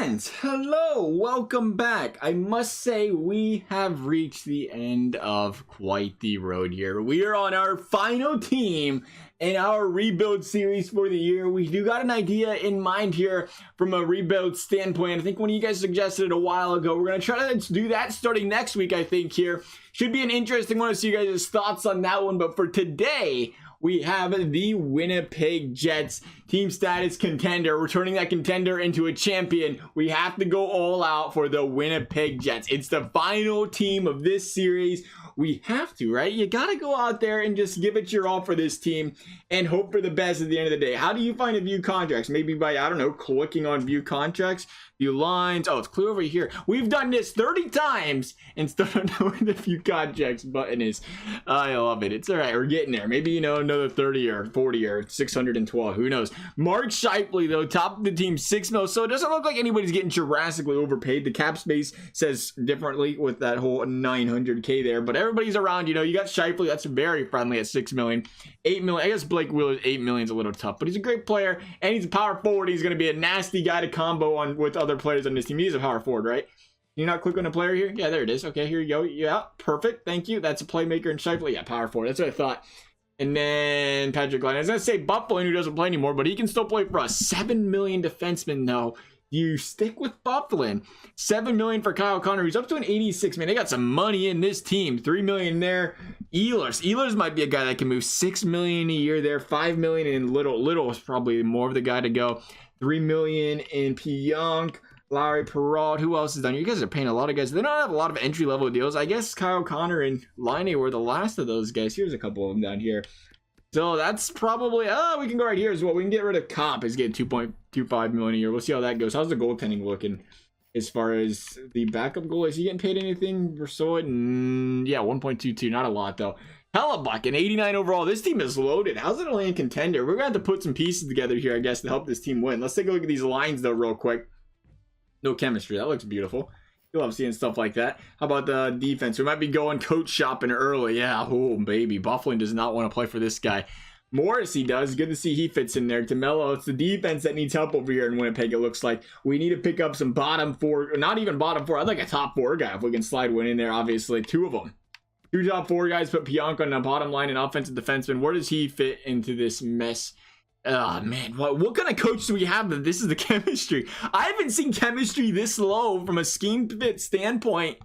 And hello, welcome back. I must say we have reached the end of quite the road here. We are on our final team in our rebuild series for the year. We do got an idea in mind here from a rebuild standpoint. I think one of you guys suggested it a while ago. We're going to try to do that starting next week, I think here. Should be an interesting one to see you guys' thoughts on that one. But for today, we have the Winnipeg Jets team status contender. We're turning that contender into a champion. We have to go all out for the Winnipeg Jets. It's the final team of this series. We have to, right? You got to go out there and just give it your all for this team and hope for the best at the end of the day. How do you find a view contracts? Maybe by, I don't know, clicking on view contracts, view lines. Oh, it's clear over here. We've done this 30 times and still don't know where the view contracts button is. I love it. It's all right. We're getting there. Maybe, you know, another 30 or 40 or 612. Who knows? Mark Scheifele, though, top of the team, $6 million. So it doesn't look like anybody's getting Jurassically overpaid. The cap space says differently with that whole 900K there. But everybody's around. You know, you got Scheifele. That's very friendly at $6 million. $8 million. I guess Blake Wheeler's $8 million is a little tough, but he's a great player and he's a power forward. He's going to be a nasty guy to combo on with other players on this team. He's a power forward, right? Can you not click on a player here? Yeah, there it is. Okay, here you go. Yeah, perfect. Thank you. That's a playmaker and Scheifele. Yeah, power forward. That's what I thought. And then Patrick Line. I was going to say Buffalo, who doesn't play anymore, but he can still play for us. $7 million defenseman, though. You stick with Buffalo. $7 million for Kyle Connor. He's up to an 86. Man, they got some money in this team. $3 million there. Ehlers might be a guy that can move $6 million a year there. $5 million in Little is probably more of the guy to go. $3 million in Pionk. Larry Perrault. Who else is down here? You guys are paying a lot of guys. They don't have a lot of entry level deals. I guess Kyle Connor and Laine were the last of those guys. Here's a couple of them down here. So that's probably, we can go right here as well. We can get rid of Comp. He's getting $2.25 million a year. We'll see how that goes. How's the goaltending looking as far as the backup goal? Is he getting paid anything? Versoid? Yeah, 1.22. Not a lot, though. Hellebuck, an 89 overall. This team is loaded. How's it only a contender? We're going to have to put some pieces together here, I guess, to help this team win. Let's take a look at these lines, though, real quick. No chemistry. That looks beautiful. You love seeing stuff like that. How about the defense? We might be going coach shopping early. Yeah, oh, baby. Buffalo does not want to play for this guy. Morrissey does. Good to see he fits in there. DeMello, it's the defense that needs help over here in Winnipeg, it looks like. We need to pick up some bottom four. Not even bottom four. I'd like a top four guy if we can slide one in there, obviously. Two of them. Two top four guys. Put Pionk on the bottom line and offensive defenseman. Where does he fit into this mess? Oh, man. What kind of coach do we have that this is the chemistry? I haven't seen chemistry this low from a scheme fit standpoint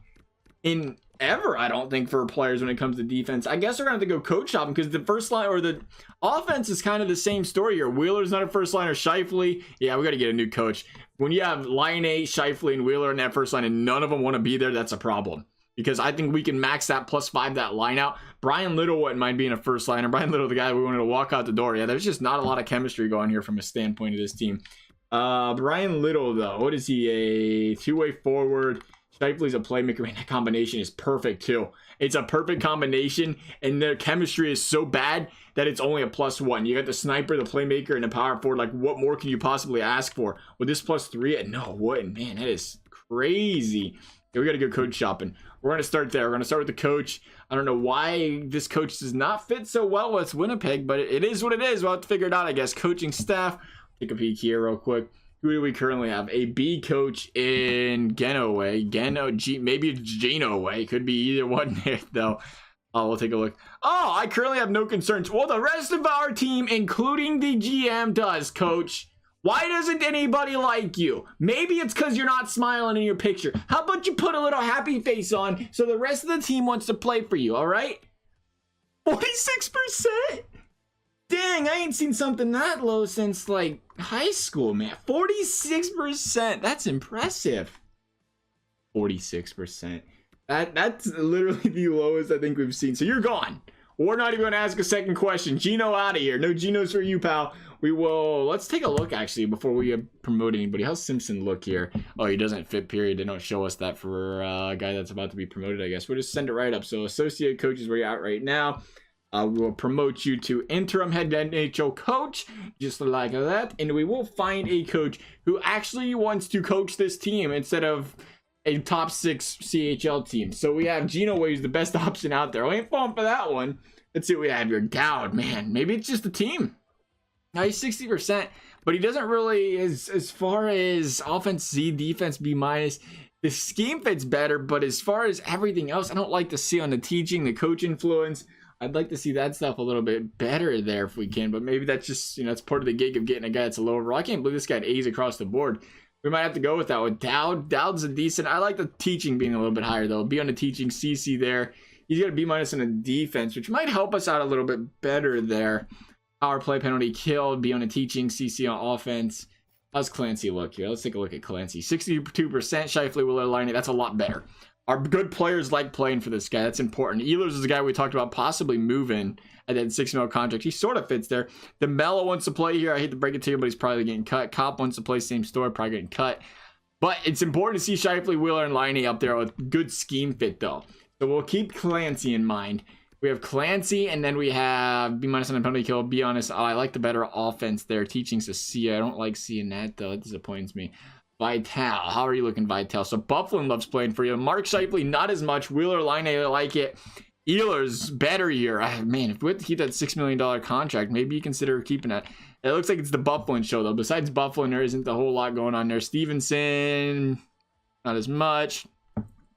in ever, I don't think, for players when it comes to defense. I guess we're going to have to go coach shopping because the first line or the offense is kind of the same story here. Wheeler's not a first liner. Scheifele, yeah, we got to get a new coach. When you have Laine, Scheifele, and Wheeler in that first line and none of them want to be there, that's a problem. Because I think we can max that +5 that line out. Brian Little wouldn't mind being a first liner. Brian Little, the guy we wanted to walk out the door. Yeah, there's just not a lot of chemistry going here from a standpoint of this team. Brian Little, though, what is he? A two-way forward. Scheifele's a playmaker. Man, that combination is perfect, too. It's a perfect combination, and their chemistry is so bad that it's only a +1. You got the sniper, the playmaker, and the power forward. Like, what more can you possibly ask for? With this +3, no, wouldn't. Man, that is crazy. Yeah, we got to go coach shopping. We're going to start there. We're going to start with the coach. I don't know why this coach does not fit so well with Winnipeg, but it is what it is. We'll have to figure it out, I guess. Coaching staff. Take a peek here real quick. Who do we currently have? A B coach in Genoway. Maybe it's Genoway. Could be either one there, though. We'll take a look. Oh, I currently have no concerns. Well, the rest of our team, including the GM, does, coach. Why doesn't anybody like you? Maybe it's because you're not smiling in your picture. How about you put a little happy face on so the rest of the team wants to play for you, all right? 46%? Dang, I ain't seen something that low since, like, high school, man. 46%. That's impressive. 46%. That's literally the lowest I think we've seen. So you're gone. We're not even going to ask a second question. Gino out of here. No Genos for you, pal. We will, let's take a look, actually, before we promote anybody. How's Simpson look here? Oh, he doesn't fit, period. They don't show us that for a guy that's about to be promoted, I guess. We'll just send it right up. So associate coach is where you're at right now. We will promote you to interim head NHL coach, just like that. And we will find a coach who actually wants to coach this team instead of a top 6 CHL team. So we have Gino Waves, the best option out there. We ain't falling for that one. Let's see what we have here. Dowd, man. Maybe it's just the team. Now he's 60%, but he doesn't really, as far as offense C, defense B minus. The scheme fits better, but as far as everything else, I don't like to see on the teaching, the coach influence. I'd like to see that stuff a little bit better there if we can, but maybe that's just, it's part of the gig of getting a guy that's a low overall. I can't believe this guy had A's across the board. We might have to go with that with Dowd. Dowd's a decent. I like the teaching being a little bit higher, though. B on the teaching, CC there. He's got a B minus on the defense, which might help us out a little bit better there. Power play, penalty, kill, B on the teaching, CC on offense. How's Clancy look here? Let's take a look at Clancy. 62%, Scheifele, Wheeler, Liney. That's a lot better. Our good players like playing for this guy. That's important. Ehlers is the guy we talked about possibly moving at that $6 million contract. He sort of fits there. DeMello wants to play here. I hate to break it to you, but he's probably getting cut. Kopp wants to play same story, probably getting cut. But it's important to see Scheifele, Wheeler, and Liney up there with good scheme fit, though. So we'll keep Clancy in mind. We have Clancy, and then we have B minus on the penalty kill. Be honest, I like the better offense there. Teaching's a C. I don't like seeing that, though. It disappoints me. Vital. How are you looking, Vital? So Bufflin loves playing for you. Mark Scheifele, not as much. Wheeler, Line, I like it. Ehlers, better year. Man, if we have to keep that $6 million contract, maybe you consider keeping it. It looks like it's the Bufflin show, though. Besides Bufflin, there isn't a whole lot going on there. Stevenson, not as much.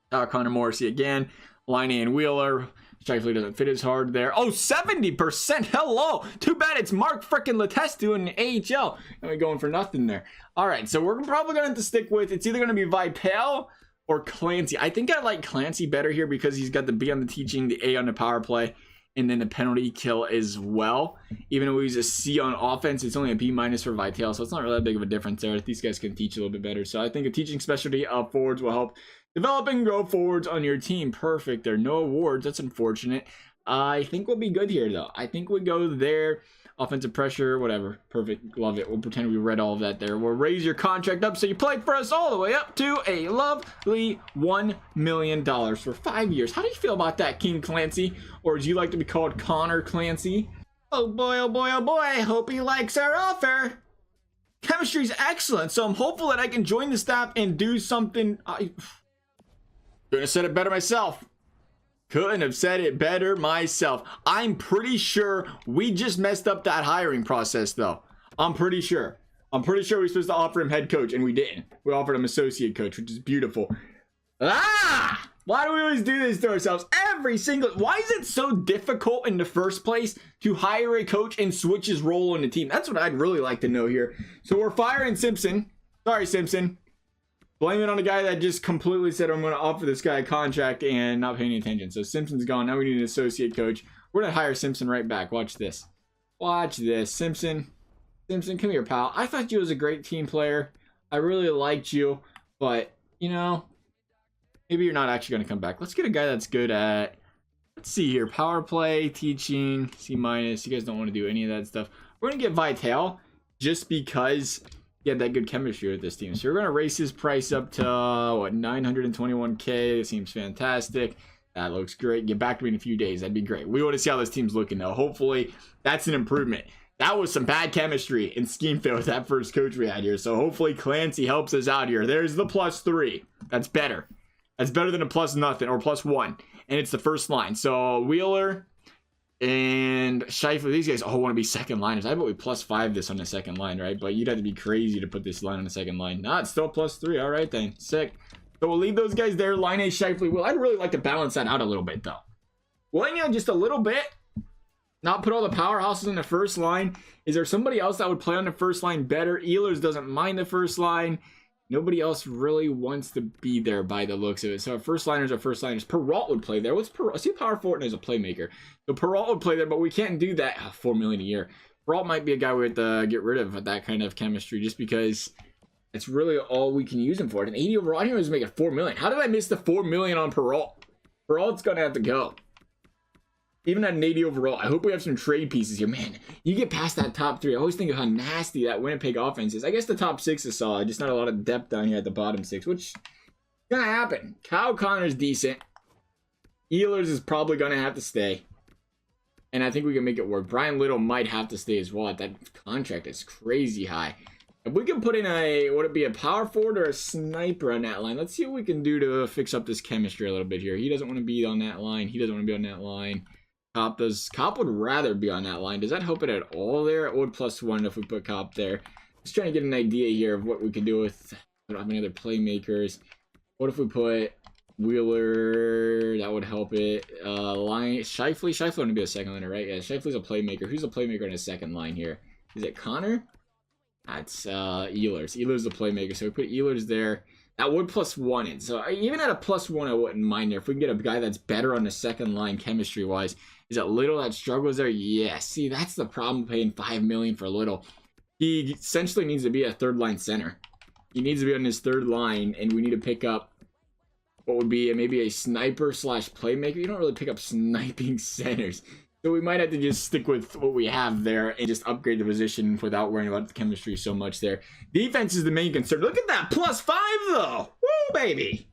Connor Morrissey again. Line and Wheeler. Scheifele doesn't fit as hard there. Oh, 70%. Hello. Too bad it's Mark frickin' Letestu in the AHL. And we're going for nothing there. All right, so we're probably going to have to stick with, it's either going to be Vital or Clancy. I think I like Clancy better here because he's got the B on the teaching, the A on the power play, and then the penalty kill as well. Even though he's a C on offense, it's only a B minus for Vital, so it's not really that big of a difference there. These guys can teach a little bit better. So I think a teaching specialty of forwards will help develop and grow forwards on your team. Perfect. There are no awards. That's unfortunate. I think we'll be good here, though. I think we go there. Offensive pressure, whatever. Perfect. Love it. We'll pretend we read all of that there. We'll raise your contract up so you play for us all the way up to a lovely $1 million for 5 years. How do you feel about that, King Clancy? Or do you like to be called Connor Clancy? Oh boy, oh boy, oh boy. I hope he likes our offer. Chemistry's excellent, so I'm hopeful that I can join the staff and do something. I couldn't have said it better myself. Couldn't have said it better myself. I'm pretty sure we just messed up that hiring process, though. I'm pretty sure we were supposed to offer him head coach, and we didn't. We offered him associate coach, which is beautiful. Ah! Why do we always do this to ourselves? Why is it so difficult in the first place to hire a coach and switch his role on the team? That's what I'd really like to know here. So we're firing Simpson. Sorry, Simpson. Blame it on the guy that just completely said, I'm going to offer this guy a contract and not pay any attention. So Simpson's gone. Now we need an associate coach. We're going to hire Simpson right back. Watch this. Watch this. Simpson, come here, pal. I thought you was a great team player. I really liked you. But, maybe you're not actually going to come back. Let's get a guy that's good at, let's see here, power play, teaching, C minus. You guys don't want to do any of that stuff. We're going to get Vital just because he had that good chemistry with this team. So we're going to raise his price up to, $921K. It seems fantastic. That looks great. Get back to me in a few days. That'd be great. We want to see how this team's looking, though. Hopefully, that's an improvement. That was some bad chemistry and scheme fit with that first coach we had here. So hopefully Clancy helps us out here. There's the +3. That's better. That's better than a +0 or +1. And it's the first line. So Wheeler and Scheifele, these guys all want to be second liners. I bet we +5 this on the second line, right? But you'd have to be crazy to put this line on the second line. Nah, it's still +3. All right, then. Sick. So we'll leave those guys there. Line A, Scheifele. Well, I'd really like to balance that out a little bit, though. Well, just a little bit. Not put all the powerhouses in the first line. Is there somebody else that would play on the first line better? Ehlers doesn't mind the first line. Nobody else really wants to be there by the looks of it. So our first liners are first liners. Perrault would play there. What's Perrault? See, power forward as a playmaker. So Perrault would play there, but we can't do that. $4 million a year. Perrault might be a guy we have to get rid of that kind of chemistry just because it's really all we can use him for. An 80 overall, I didn't even make it $4 million. How did I miss the $4 million on Perrault? Perrault's going to have to go. Even at an 80 overall, I hope we have some trade pieces here. Man, you get past that top 3. I always think of how nasty that Winnipeg offense is. I guess the top 6 is solid. Just not a lot of depth down here at the bottom 6, which is going to happen. Kyle Connor's decent. Ehlers is probably going to have to stay. And I think we can make it work. Brian Little might have to stay as well. That contract is crazy high. If we can put in would it be a power forward or a sniper on that line? Let's see what we can do to fix up this chemistry a little bit here. He doesn't want to be on that line. He doesn't want to be on that line. Kopp would rather be on that line. Does that help it at all there? It would +1 if we put Kopp there. Just trying to get an idea here of what we can do with. I don't have any other playmakers. What if we put Wheeler? That would help it. Line Shifley. Shifley want to be a second liner, right? Yeah, Shifley's a playmaker. Who's a playmaker in a second line here? Is it Connor? That's Ehlers. Ehlers the playmaker. So we put Ehlers there. That would +1 in. So even at a +1, I wouldn't mind there. If we can get a guy that's better on the second line chemistry-wise. Is it Little that struggles there? Yeah. See, that's the problem paying $5 million for Little. He essentially needs to be a third-line center. He needs to be on his third line, and we need to pick up what would be maybe a sniper / playmaker. You don't really pick up sniping centers. So we might have to just stick with what we have there and just upgrade the position without worrying about the chemistry so much there. Defense is the main concern. Look at that, +5 though. Woo, baby.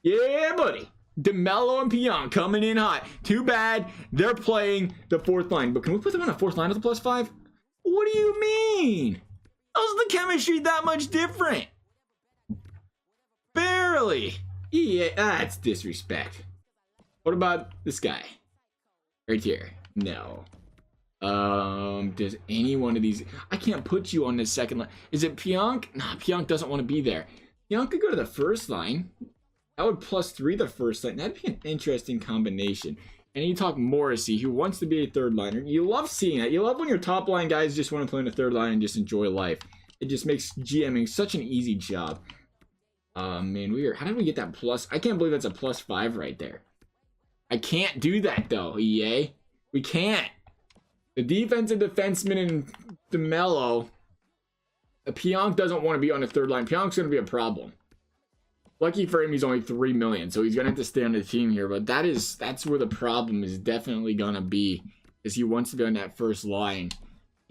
Yeah, buddy. DeMello and Pionk coming in hot. Too bad they're playing the fourth line. But can we put them on a fourth line with a +5? What do you mean? How's the chemistry that much different? Barely. Yeah, that's disrespect. What about this guy? Right here. No. Does any one of these... I can't put you on the second line. Is it Pionk? Nah, Pionk doesn't want to be there. Pionk could go to the first line. That would +3 the first line. That'd be an interesting combination. And you talk Morrissey, who wants to be a third liner. You love seeing that. You love when your top line guys just want to play in the third line and just enjoy life. It just makes GMing such an easy job. Man, how did we get that plus? I can't believe that's a +5 right there. I can't do that though, EA. We can't. The defensive defenseman in DeMello, Pionk doesn't want to be on the third line. Pionk's going to be a problem. Lucky for him, he's only $3 million, so he's going to have to stay on the team here. But that's where the problem is definitely going to be, is he wants to be on that first line.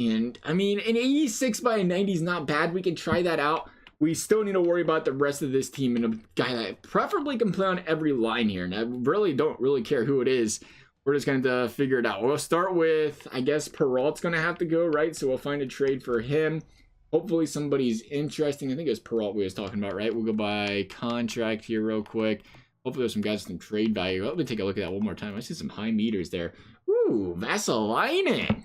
And, I mean, an 86 by 90 is not bad. We can try that out. We still need to worry about the rest of this team and a guy that preferably can play on every line here. And I really don't care who it is. We're just going to figure it out. We'll start with, I guess, Peralt's going to have to go, right? So we'll find a trade for him. Hopefully somebody's interesting. I think it was Peralt we was talking about, right? We'll go by contract here real quick. Hopefully there's some guys with some trade value. Let me take a look at that one more time. I see some high meters there. Ooh, Vasalainen.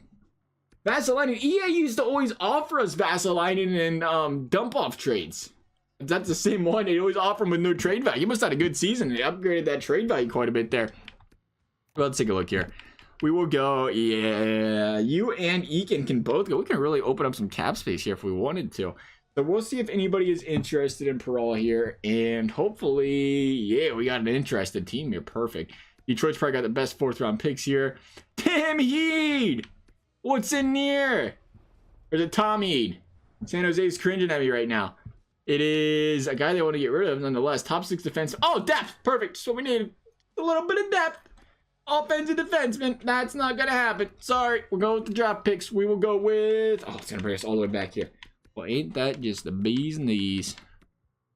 Vasalainen. EA used to always offer us Vasalainen and dump-off trades. If that's the same one, they always offer him with no trade value. He must have had a good season. They upgraded that trade value quite a bit there. Well, let's take a look here. We will go, yeah, you and Eakin can both go. We can really open up some cap space here if we wanted to. So we'll see if anybody is interested in Peralta here. And hopefully, yeah, we got an interested team here. Perfect. Detroit's probably got the best 4th round picks here. Tim Heed! What's in here? Or is it Tom Heed? San Jose's cringing at me right now. It is a guy they want to get rid of, nonetheless. Top 6 defense. Oh, depth! Perfect. So we need a little bit of depth. Offensive defenseman. That's not going to happen. Sorry. We'll go with the draft picks. We will go with... Oh, it's going to bring us all the way back here. Well, ain't that just the bee's knees?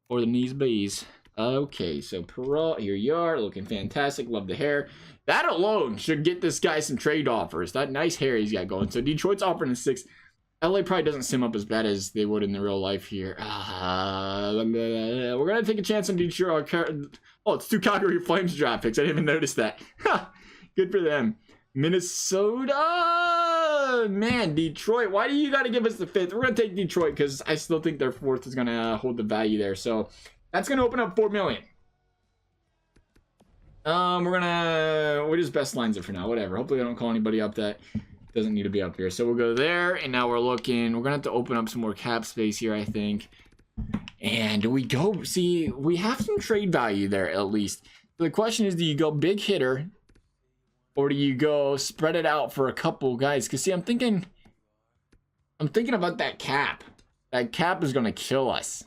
Or the knees bees. Okay, so Peralta, here you are. Looking fantastic. Love the hair. That alone should get this guy some trade offers. That nice hair he's got going. So Detroit's offering a 6. LA probably doesn't sim up as bad as they would in the real life here. We're going to take a chance on Detroit. Oh, it's 2 Calgary Flames draft picks. I didn't even notice that. Good for them. Minnesota. Man, Detroit. Why do you got to give us the 5th? We're going to take Detroit because I still think their 4th is going to hold the value there. So that's going to open up $4 million. We're just best lines it for now. Whatever. Hopefully I don't call anybody up that doesn't need to be up here. So we'll go there. And now we're looking. We're going to have to open up some more cap space here, I think. And we go. See, we have some trade value there at least. So the question is, do you go big hitter? Or do you go spread it out for a couple guys? Because, see, I'm thinking about that cap. That cap is going to kill us.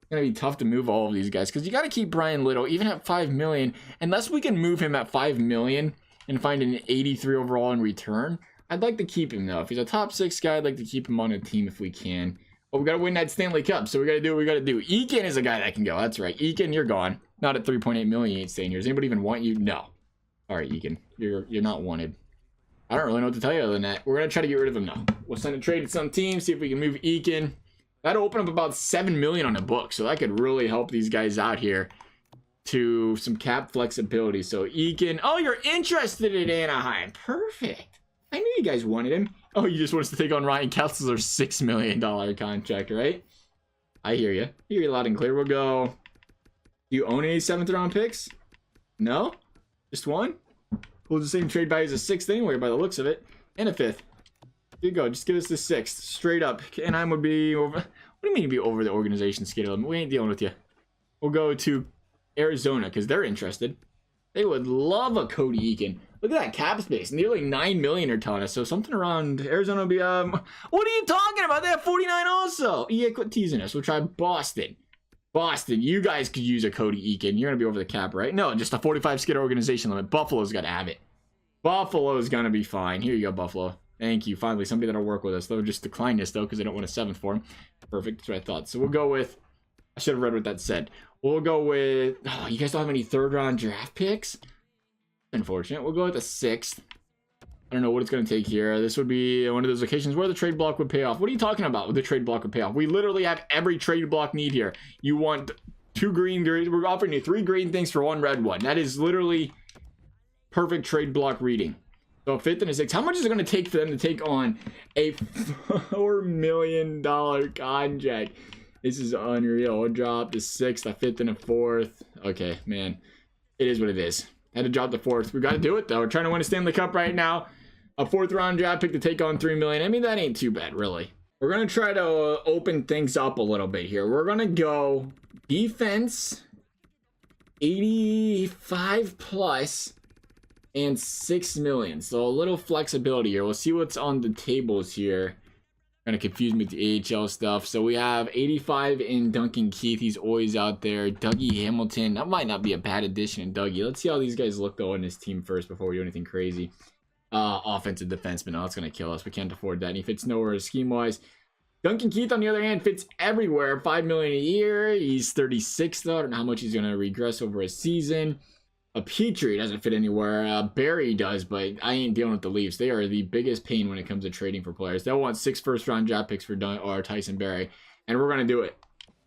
It's going to be tough to move all of these guys. Because you got to keep Brian Little, even at $5 million. Unless we can move him at $5 million and find an 83 overall in return. I'd like to keep him, though. If he's a top 6 guy, I'd like to keep him on a team if we can. But we got to win that Stanley Cup. So we got to do what we got to do. Eakin is a guy that can go. That's right. Eakin, you're gone. Not at 3.8 million. You ain't staying here. Does anybody even want you? No. All right, Eakin, you're not wanted. I don't really know what to tell you other than that. We're going to try to get rid of him now. We'll send a trade to some team, see if we can move Eakin. That'll open up about $7 million on the book, so that could really help these guys out here to some cap flexibility. So Eakin, oh, you're interested in Anaheim. Perfect. I knew you guys wanted him. Oh, you just want us to take on Ryan Kesler's $6 million contract, right? I hear you. Hear you loud and clear. We'll go. Do you own any 7th round picks? No? Just one? Well, the same trade value as a 6th anyway, by the looks of it. And a 5th. Here you go. Just give us the 6th. Straight up. And I would be over. What do you mean to be over the organization schedule? We ain't dealing with you. We'll go to Arizona because they're interested. They would love a Cody Eakin. Look at that cap space. Nearly $9 million are telling us. So something around Arizona will be, what are you talking about? They have 49 also. Yeah, quit teasing us. We'll try Boston. Boston, you guys could use a Cody Eakin. You're going to be over the cap, right? No, just a 45 skid organization limit. Buffalo's got to have it. Buffalo's going to be fine. Here you go, Buffalo. Thank you. Finally, somebody that'll work with us. They'll just decline this, though, because they don't want a 7th for him. Perfect. That's what I thought. So we'll go with... I should have read what that said. We'll go with... Oh, you guys don't have any 3rd round draft picks? Unfortunate. We'll go with the 6th. I don't know what it's going to take here. This would be one of those occasions where the trade block would pay off. What are you talking about with the trade block would pay off? We literally have every trade block need here. You want 2 green. We're offering you 3 green things for 1 red one. That is literally perfect trade block reading. So a 5th and a 6th. How much is it going to take for them to take on a $4 million contract? This is unreal. We'll drop the 6th, a 5th, and a 4th. Okay, man. It is what it is. Had to drop the 4th. We got to do it, though. We're trying to win a Stanley Cup right now. A 4th round draft pick to take on $3 million. I mean, that ain't too bad, really. We're going to try to open things up a little bit here. We're going to go defense, 85 plus, and $6 million. So a little flexibility here. We'll see what's on the tables here. Kind of confuse me with the AHL stuff. So we have 85 in Duncan Keith. He's always out there. Dougie Hamilton. That might not be a bad addition in Dougie. Let's see how these guys look, though, in his team first before we do anything crazy. Offensive defenseman. Oh, that's going to kill us. We can't afford that. And he fits nowhere scheme-wise. Duncan Keith, on the other hand, fits everywhere. $5 million a year. He's 36, though. I don't know how much he's going to regress over a season. A Petrie doesn't fit anywhere. Barry does, but I ain't dealing with the Leafs. They are the biggest pain when it comes to trading for players. They'll want 6 first-round draft picks for Tyson Barrie, and we're going to do it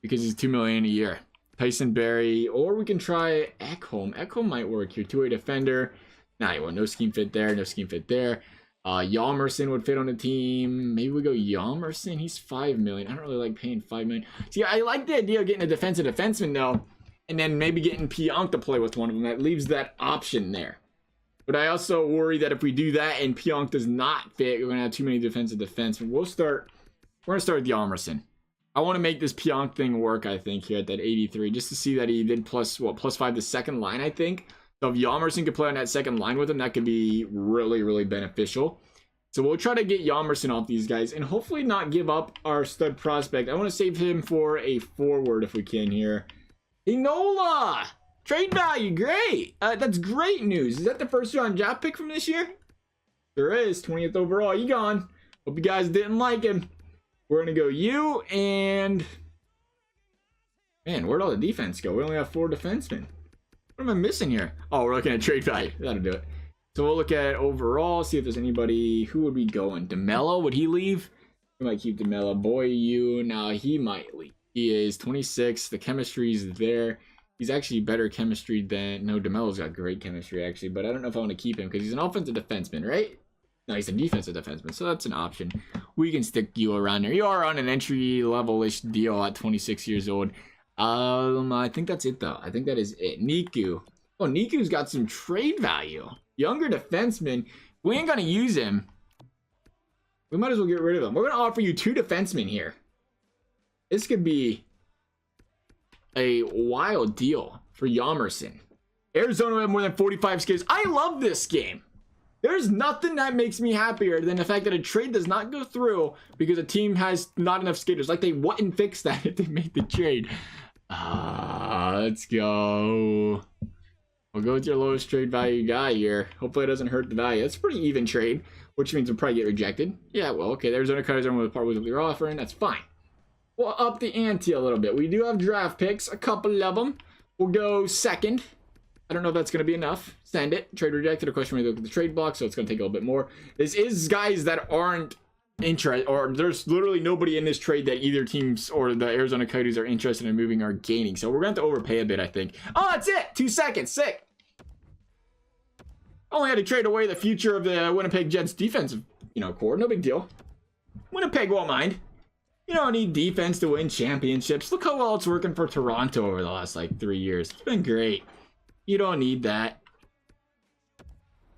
because he's $2 million a year. Tyson Barrie, or we can try Ekholm. Ekholm might work here. 2-way defender. Nah, no scheme fit there. No scheme fit there. Yalmerson would fit on the team. Maybe we go Yalmerson. He's $5 million. I don't really like paying $5 million. See, I like the idea of getting a defensive defenseman, though. And then maybe getting Pionk to play with one of them. That leaves that option there. But I also worry that if we do that and Pionk does not fit, we're going to have too many defensive defensemen. We're going to start with Yalmerson. I want to make this Pionk thing work, I think, here at that 83. Just to see that he did plus 5 the second line, I think. So if Yalmerson could play on that second line with him, that could be really, really beneficial. So we'll try to get Yalmerson off these guys and hopefully not give up our stud prospect. I want to save him for a forward if we can here. Enola! Trade value, great! That's great news. Is that the first round draft pick from this year? There is, 20th overall. You gone. Hope you guys didn't like him. We're going to go you and... Man, where'd all the defense go? We only have 4 defensemen. What am I missing here? Oh, we're looking at trade value. That'll do it. So we'll look at overall, see if there's anybody... Who would be going? DeMello, would he leave? We might keep DeMello. Boy, you... Now, he might leave. He is 26. The chemistry is there. He's actually better chemistry than... No, DeMello's got great chemistry, actually. But I don't know if I want to keep him because he's an offensive defenseman, right? No, he's a defensive defenseman. So that's an option. We can stick you around there. You are on an entry-level-ish deal at 26 years old. I think that's it, though. I think that is it. Niku. Oh, Niku's got some trade value. Younger defenseman. We ain't going to use him. We might as well get rid of him. We're going to offer you 2 defensemen here. This could be a wild deal for Yalmerson. Arizona have more than 45 skates. I love this game. There's nothing that makes me happier than the fact that a trade does not go through because a team has not enough skaters. Like, they wouldn't fix that if they made the trade. Let's go. We'll go with your lowest trade value guy here. Hopefully it doesn't hurt the value. That's a pretty even trade, which means we'll probably get rejected. Yeah, well, okay. The Arizona Coyotes are part with what you're offering. That's fine. We'll up the ante a little bit. We do have draft picks, a couple of them. We'll go second. I don't know if that's going to be enough. Send it. Trade rejected. Of course, we're going to look at the trade block, so it's going to take a little bit more. This is guys that aren't interested, or there's literally nobody in this trade that either teams or the Arizona Coyotes are interested in moving or gaining. So we're going to have to overpay a bit, I think. Oh, that's it. 2 seconds. Sick. Only had to trade away the future of the Winnipeg Jets defensive, core. No big deal. Winnipeg won't mind. You don't need defense to win championships. Look how well it's working for Toronto over the last, 3 years. It's been great. You don't need that.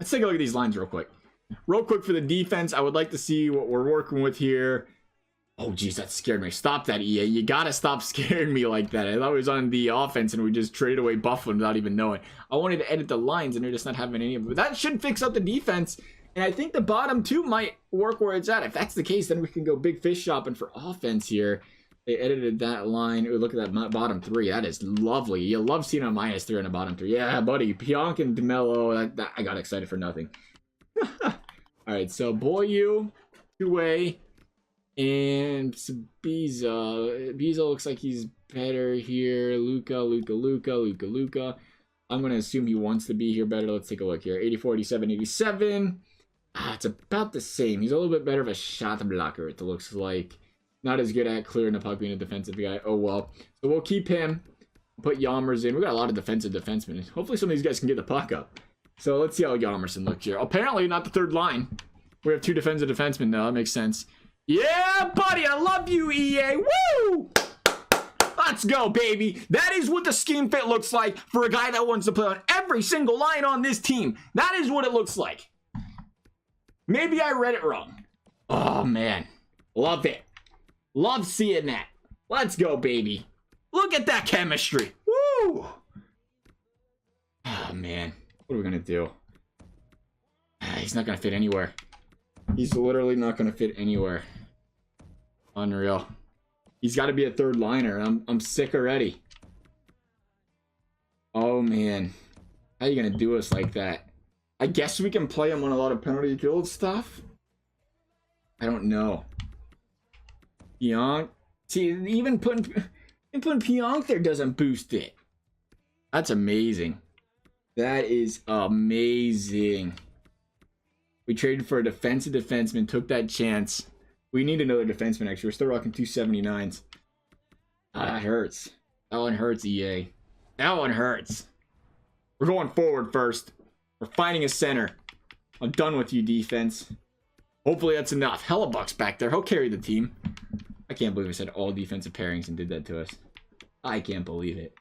Let's take a look at these lines real quick. Real quick for the defense, I would like to see what we're working with here. Oh, geez, that scared me. Stop that, EA. You gotta stop scaring me like that. I thought it was on the offense, and we just traded away Buffalo without even knowing. I wanted to edit the lines, and they're just not having any of it. But that should fix up the defense, and I think the bottom two might work where it's at. If that's the case, then we can go big fish shopping for offense here. They edited that line. Ooh, look at that bottom three. That is lovely. You love seeing a -3 on the bottom three. Yeah, buddy. Pionk and DeMello. I got excited for nothing. All right, so Boyu, two-way. And Biza looks like he's better here. Luka. I'm going to assume he wants to be here better. Let's take a look here. 84, 87, 87. It's about the same. He's a little bit better of a shot blocker, it looks like. Not as good at clearing the puck being a defensive guy. Oh, well. So we'll keep him. Put Yamers in. We got a lot of defensive defensemen. Hopefully some of these guys can get the puck up. So let's see how Yamerson looks here. Apparently not the third line. We have 2 defensive defensemen now. That makes sense. Yeah, buddy, I love you, EA. Woo! Let's go, baby. That is what the scheme fit looks like for a guy that wants to play on every single line on this team. That is what it looks like. Maybe I read it wrong. Oh, man. Love it. Love seeing that. Let's go, baby. Look at that chemistry. Woo! Oh, man. What are we going to do? He's not going to fit anywhere. He's literally not going to fit anywhere. Unreal. He's got to be a third liner. I'm sick already. Oh, man. How are you going to do us like that? I guess we can play him on a lot of penalty kill stuff. I don't know. Pionk. See, even putting Pionk there doesn't boost it. That's amazing. That is amazing. We traded for a defensive defenseman, took that chance. We need another defenseman, actually. We're still rocking 279s. That hurts. That one hurts, EA. That one hurts. We're going forward first. We're finding a center. I'm done with you, defense. Hopefully that's enough. Hellebuck's back there. He'll carry the team. I can't believe I said all defensive pairings and did that to us. I can't believe it.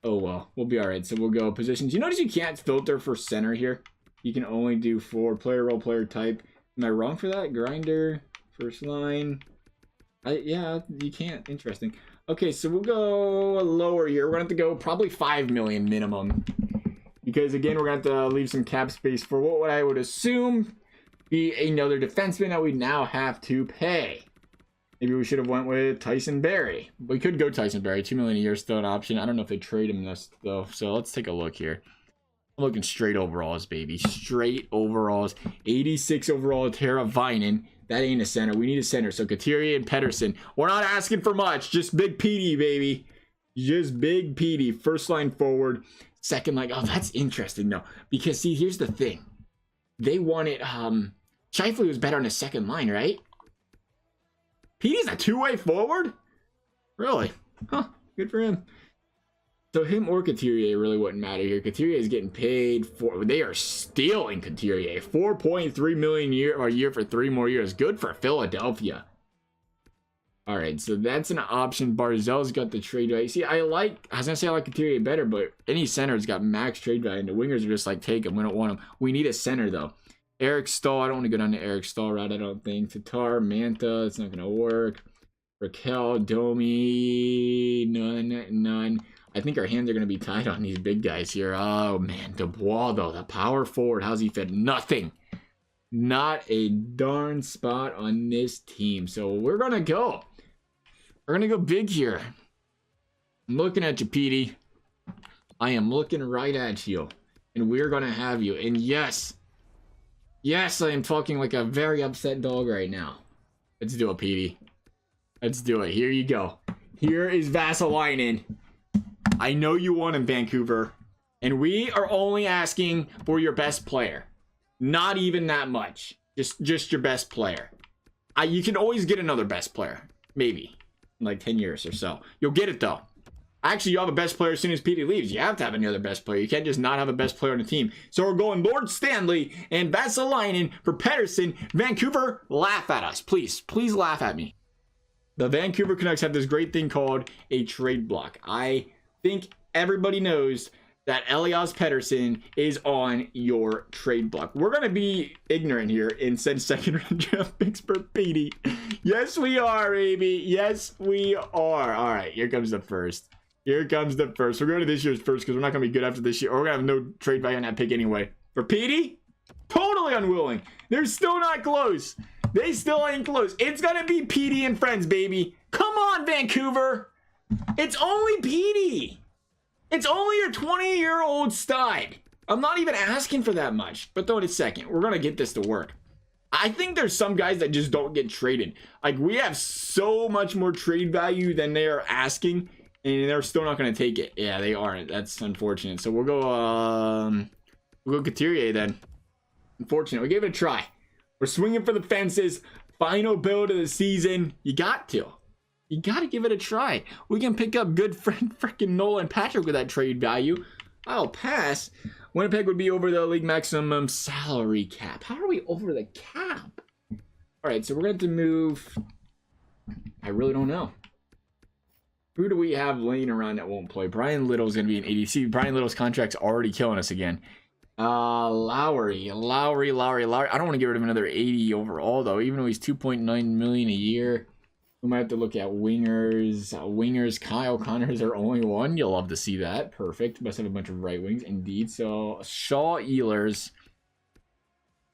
Oh, well. We'll be all right. So we'll go positions. You notice you can't filter for center here? You can only do for player role, player type. Am I wrong for that? Grinder, first line. Yeah, you can't. Interesting. Okay, so we'll go lower here. We're going to have to go probably 5 million minimum. Because, again, we're going to have to leave some cap space for what I would assume be another defenseman that we now have to pay. Maybe we should have went with Tyson Barrie. We could go Tyson Barrie. 2 million a year is still an option. I don't know if they trade him this, though. So let's take a look here. I'm looking straight overalls, baby. Straight overalls. 86 overall Tara Vinen. That ain't a center. We need a center. So Couturier and Pedersen. We're not asking for much. Just Big PD, baby. Just Big PD. First line forward. Second line. Oh, that's interesting, though. Because, see, here's the thing. They wanted... Scheifele was better on the second line, right? PD's a two-way forward? Really? Huh. Good for him. So him or Couturier really wouldn't matter here. Couturier is getting paid for... They are stealing Couturier. $4.3 million a year for 3 more years. Good for Philadelphia. All right, so that's an option. Barzell's got the trade value. See, I was going to say I like Couturier better, but any center's got max trade value, and the wingers are just like, take him. We don't want him. We need a center, though. Eric Stahl. I don't want to go down the Eric Stahl route, I don't think. Tatar, Manta. It's not going to work. Raquel, Domi. None. I think our hands are going to be tied on these big guys here. Oh, man. Dubois, though. The power forward. How's he fit? Nothing. Not a darn spot on this team. So we're going to go. We're going to go big here. I'm looking at you, Petey. I am looking right at you. And we're going to have you. And yes. Yes, I am talking like a very upset dog right now. Let's do it, Petey. Let's do it. Here you go. Here is Vasalainen. I know you won in Vancouver. And we are only asking for your best player. Not even that much. Just your best player. You can always get another best player. Maybe. In like 10 years or so. You'll get it, though. Actually, you have a best player as soon as Petey leaves. You have to have another best player. You can't just not have a best player on the team. So we're going Lord Stanley and Vesalainen for Pettersson. Vancouver, laugh at us. Please, please laugh at me. The Vancouver Canucks have this great thing called a trade block. I think everybody knows that Elias Pettersson is on your trade block. We're going to be ignorant here and send second round draft picks for Petey. Yes, we are, baby. Yes, we are. All right, here comes the first. Here comes the first. We're going to this year's first because we're not going to be good after this year. Or we're going to have no trade value on that pick anyway. For Petey, totally unwilling. They're still not close. They still ain't close. It's going to be Petey and friends, baby. Come on, Vancouver. It's only Petey. It's only your 20-year-old stud. I'm not even asking for that much. But though in a second, we're going to get this to work. I think there's some guys that just don't get traded. Like, we have so much more trade value than they are asking. And they're still not going to take it. Yeah, they aren't. That's unfortunate. So we'll go Couturier then. Unfortunate. We gave it a try. We're swinging for the fences. Final build of the season. You got to. You got to give it a try. We can pick up good friend freaking Nolan Patrick with that trade value. I'll pass. Winnipeg would be over the league maximum salary cap. How are we over the cap? All right, so we're going to have to move. I really don't know. Who do we have laying around that won't play? Brian Little's going to be an ADC. Brian Little's contract's already killing us again. Lowry. I don't want to get rid of another 80 overall, though. Even though he's $2.9 million a year. We might have to look at wingers. Kyle Connors are only one. You'll love to see that. Perfect. Must have a bunch of right wings. Indeed. So, Shaw Ehlers.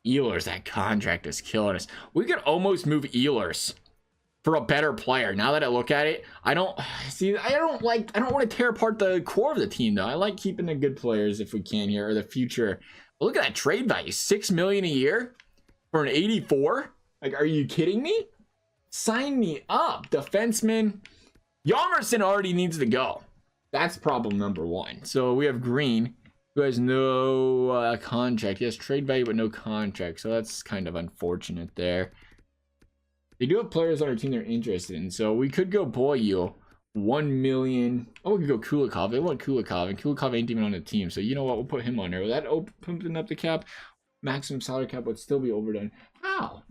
That contract is killing us. We could almost move Ehlers for a better player. Now that I look at it, I don't want to tear apart the core of the team, though. I like keeping the good players if we can here, or the future. But look at that trade value. $6 million a year for an 84. Like, are you kidding me? Sign me up. Defenseman. Hjalmarsson already needs to go. That's problem number one. So we have Green, who has no contract. He has trade value, but no contract. So that's kind of unfortunate there. They do have players on our team they're interested in. So we could go Boyle. 1 million. Oh, we could go Kulikov. They want Kulikov, and Kulikov ain't even on the team. So you know what? We'll put him on there. Will that open up the cap? Maximum salary cap would still be overdone. How?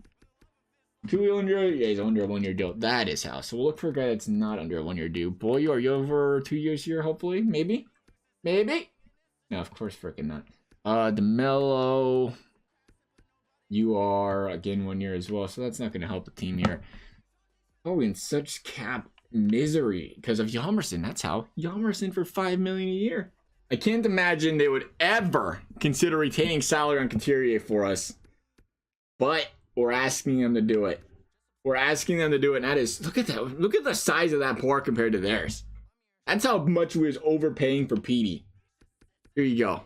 2 year under? Yeah, he's under a 1 year deal. That is how. So we'll look for a guy that's not under a 1 year deal. Boy, are you over 2 years here, hopefully? Maybe? No, of course freaking not. DeMello. You are, again, 1 year as well. So that's not going to help the team here. Oh, in such cap misery because of Hjalmarsson. That's how. Hjalmarsson for $5 million a year. I can't imagine they would ever consider retaining salary on Couturier for us. But we're asking them to do it. And that is, look at that. Look at the size of that pour compared to theirs. That's how much we was overpaying for Petey. Here you go.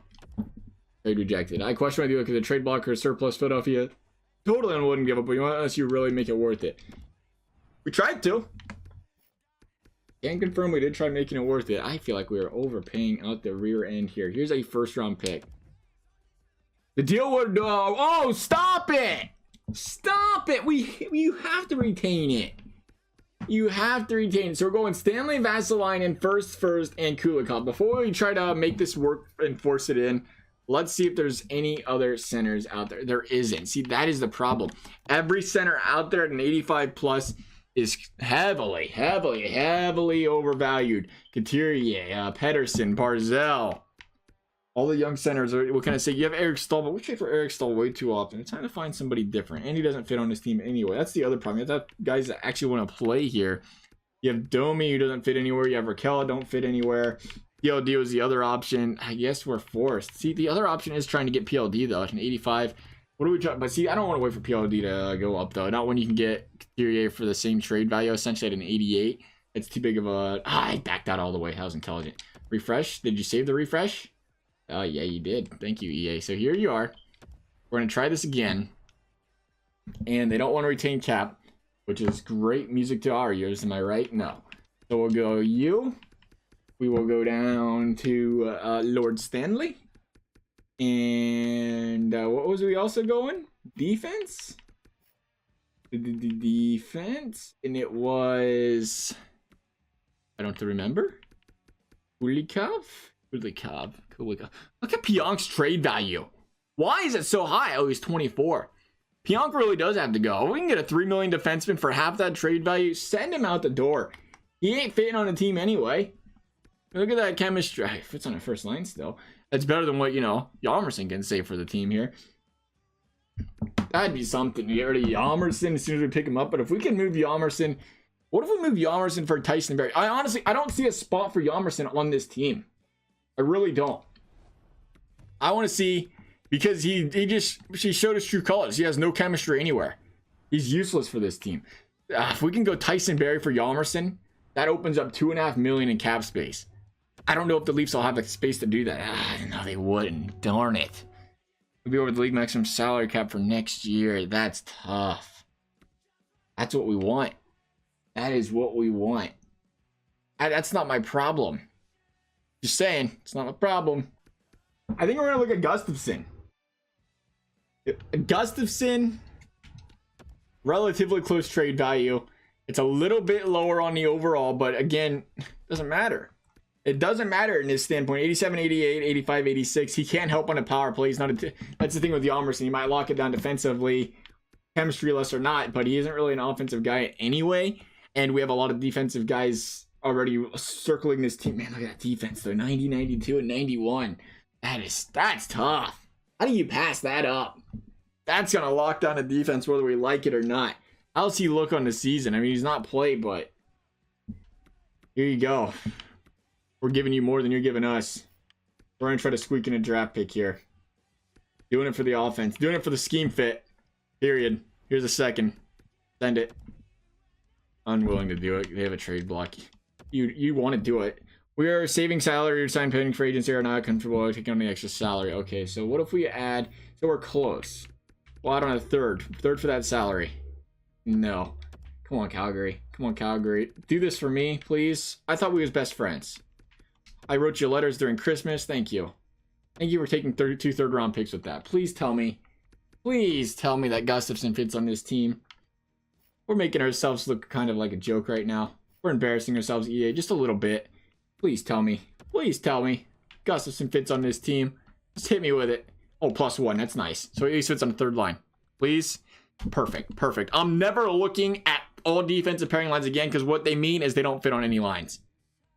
Trade rejected. I question whether you look at the trade blocker surplus Philadelphia. Totally wouldn't give up, but unless you really make it worth it. We tried to. Can confirm we did try making it worth it. I feel like we are overpaying out the rear end here. Here's a first round pick. The deal would. Oh, stop it! Stop it! You have to retain it. You have to retain it. So we're going Stanley, Vesalainen, first, and Kulikov. Before we try to make this work and force it in, let's see if there's any other centers out there. There isn't. See, that is the problem. Every center out there at an 85 plus is heavily overvalued. Couturier, Pettersson, Barzal. All the young centers are, what can I say? You have Eric Stahl, but we trade for Eric Stahl way too often. It's time to find somebody different. And he doesn't fit on his team anyway. That's the other problem. You have guys that actually want to play here. You have Domi, who doesn't fit anywhere. You have Raquel, don't fit anywhere. PLD was the other option. I guess we're forced. See, the other option is trying to get PLD, though. It's an 85. What do we try? But see, I don't want to wait for PLD to go up, though. Not when you can get Couturier for the same trade value, essentially at an 88. It's too big of a... I backed out all the way. That was intelligent. Refresh. Did you save the refresh? Oh, yeah, you did. Thank you, EA. So here you are. We're going to try this again. And they don't want to retain cap, which is great music to our ears. Am I right? No. So we'll go you. We will go down to Lord Stanley. And what was we also going? Defense? The defense? And it was... I don't remember. Kulikov. Look at Pionk's trade value. Why is it so high? Oh, he's 24. Pionk really does have to go. We can get a $3 million defenseman for half that trade value. Send him out the door. He ain't fitting on the team anyway. Look at that chemistry. He fits on the first line still. That's better than what, Hjalmarsson can say for the team here. That'd be something. You get rid of Hjalmarsson as soon as we pick him up. But if we can move Hjalmarsson, what if we move Hjalmarsson for Tyson Barrie? I don't see a spot for Hjalmarsson on this team. I really don't. I want to see, because he showed his true colors. He has no chemistry anywhere. He's useless for this team. If we can go Tyson Barrie for Hjalmarsson, that opens up $2.5 million in cap space. I don't know if the Leafs will have the space to do that. No, they wouldn't. Darn it. We'll be over the league maximum salary cap for next year. That's tough. That's what we want. That is what we want. That's not my problem. Just saying, it's not a problem. I think we're going to look at Gustafsson. Gustafsson, relatively close trade value. It's a little bit lower on the overall, but again, doesn't matter. It doesn't matter in his standpoint. 87, 88, 85, 86. He can't help on a power play. He's not that's the thing with Hjalmarsson. He might lock it down defensively, chemistry less or not, but he isn't really an offensive guy anyway. And we have a lot of defensive guys already circling this team. Man, look at that defense though. 90, 92, and 91. That's tough. How do you pass that up? That's gonna lock down a defense whether we like it or not. How's he look on the season? I mean, he's not played, but here you go. We're giving you more than you're giving us. We're gonna try to squeak in a draft pick here. Doing it for the offense. Doing it for the scheme fit. Period. Here's a second. Send it. Unwilling to do it. They have a trade block. You want to do it. We are saving salary. Sign pending for agency are not comfortable taking on the extra salary. Okay, so what if we add? So we're close. Well, I don't have third for that salary. No. Come on, Calgary. Come on, Calgary. Do this for me, please. I thought we was best friends. I wrote you letters during Christmas. Thank you. Thank you for taking 2 third-round picks with that. Please tell me that Gustafsson fits on this team. We're making ourselves look kind of like a joke right now. We're embarrassing ourselves, EA, just a little bit. Please tell me. Please tell me Gustafsson fits on this team. Just hit me with it. Oh, +1. That's nice. So at least fits on the third line. Please. Perfect. Perfect. I'm never looking at all defensive pairing lines again because what they mean is they don't fit on any lines.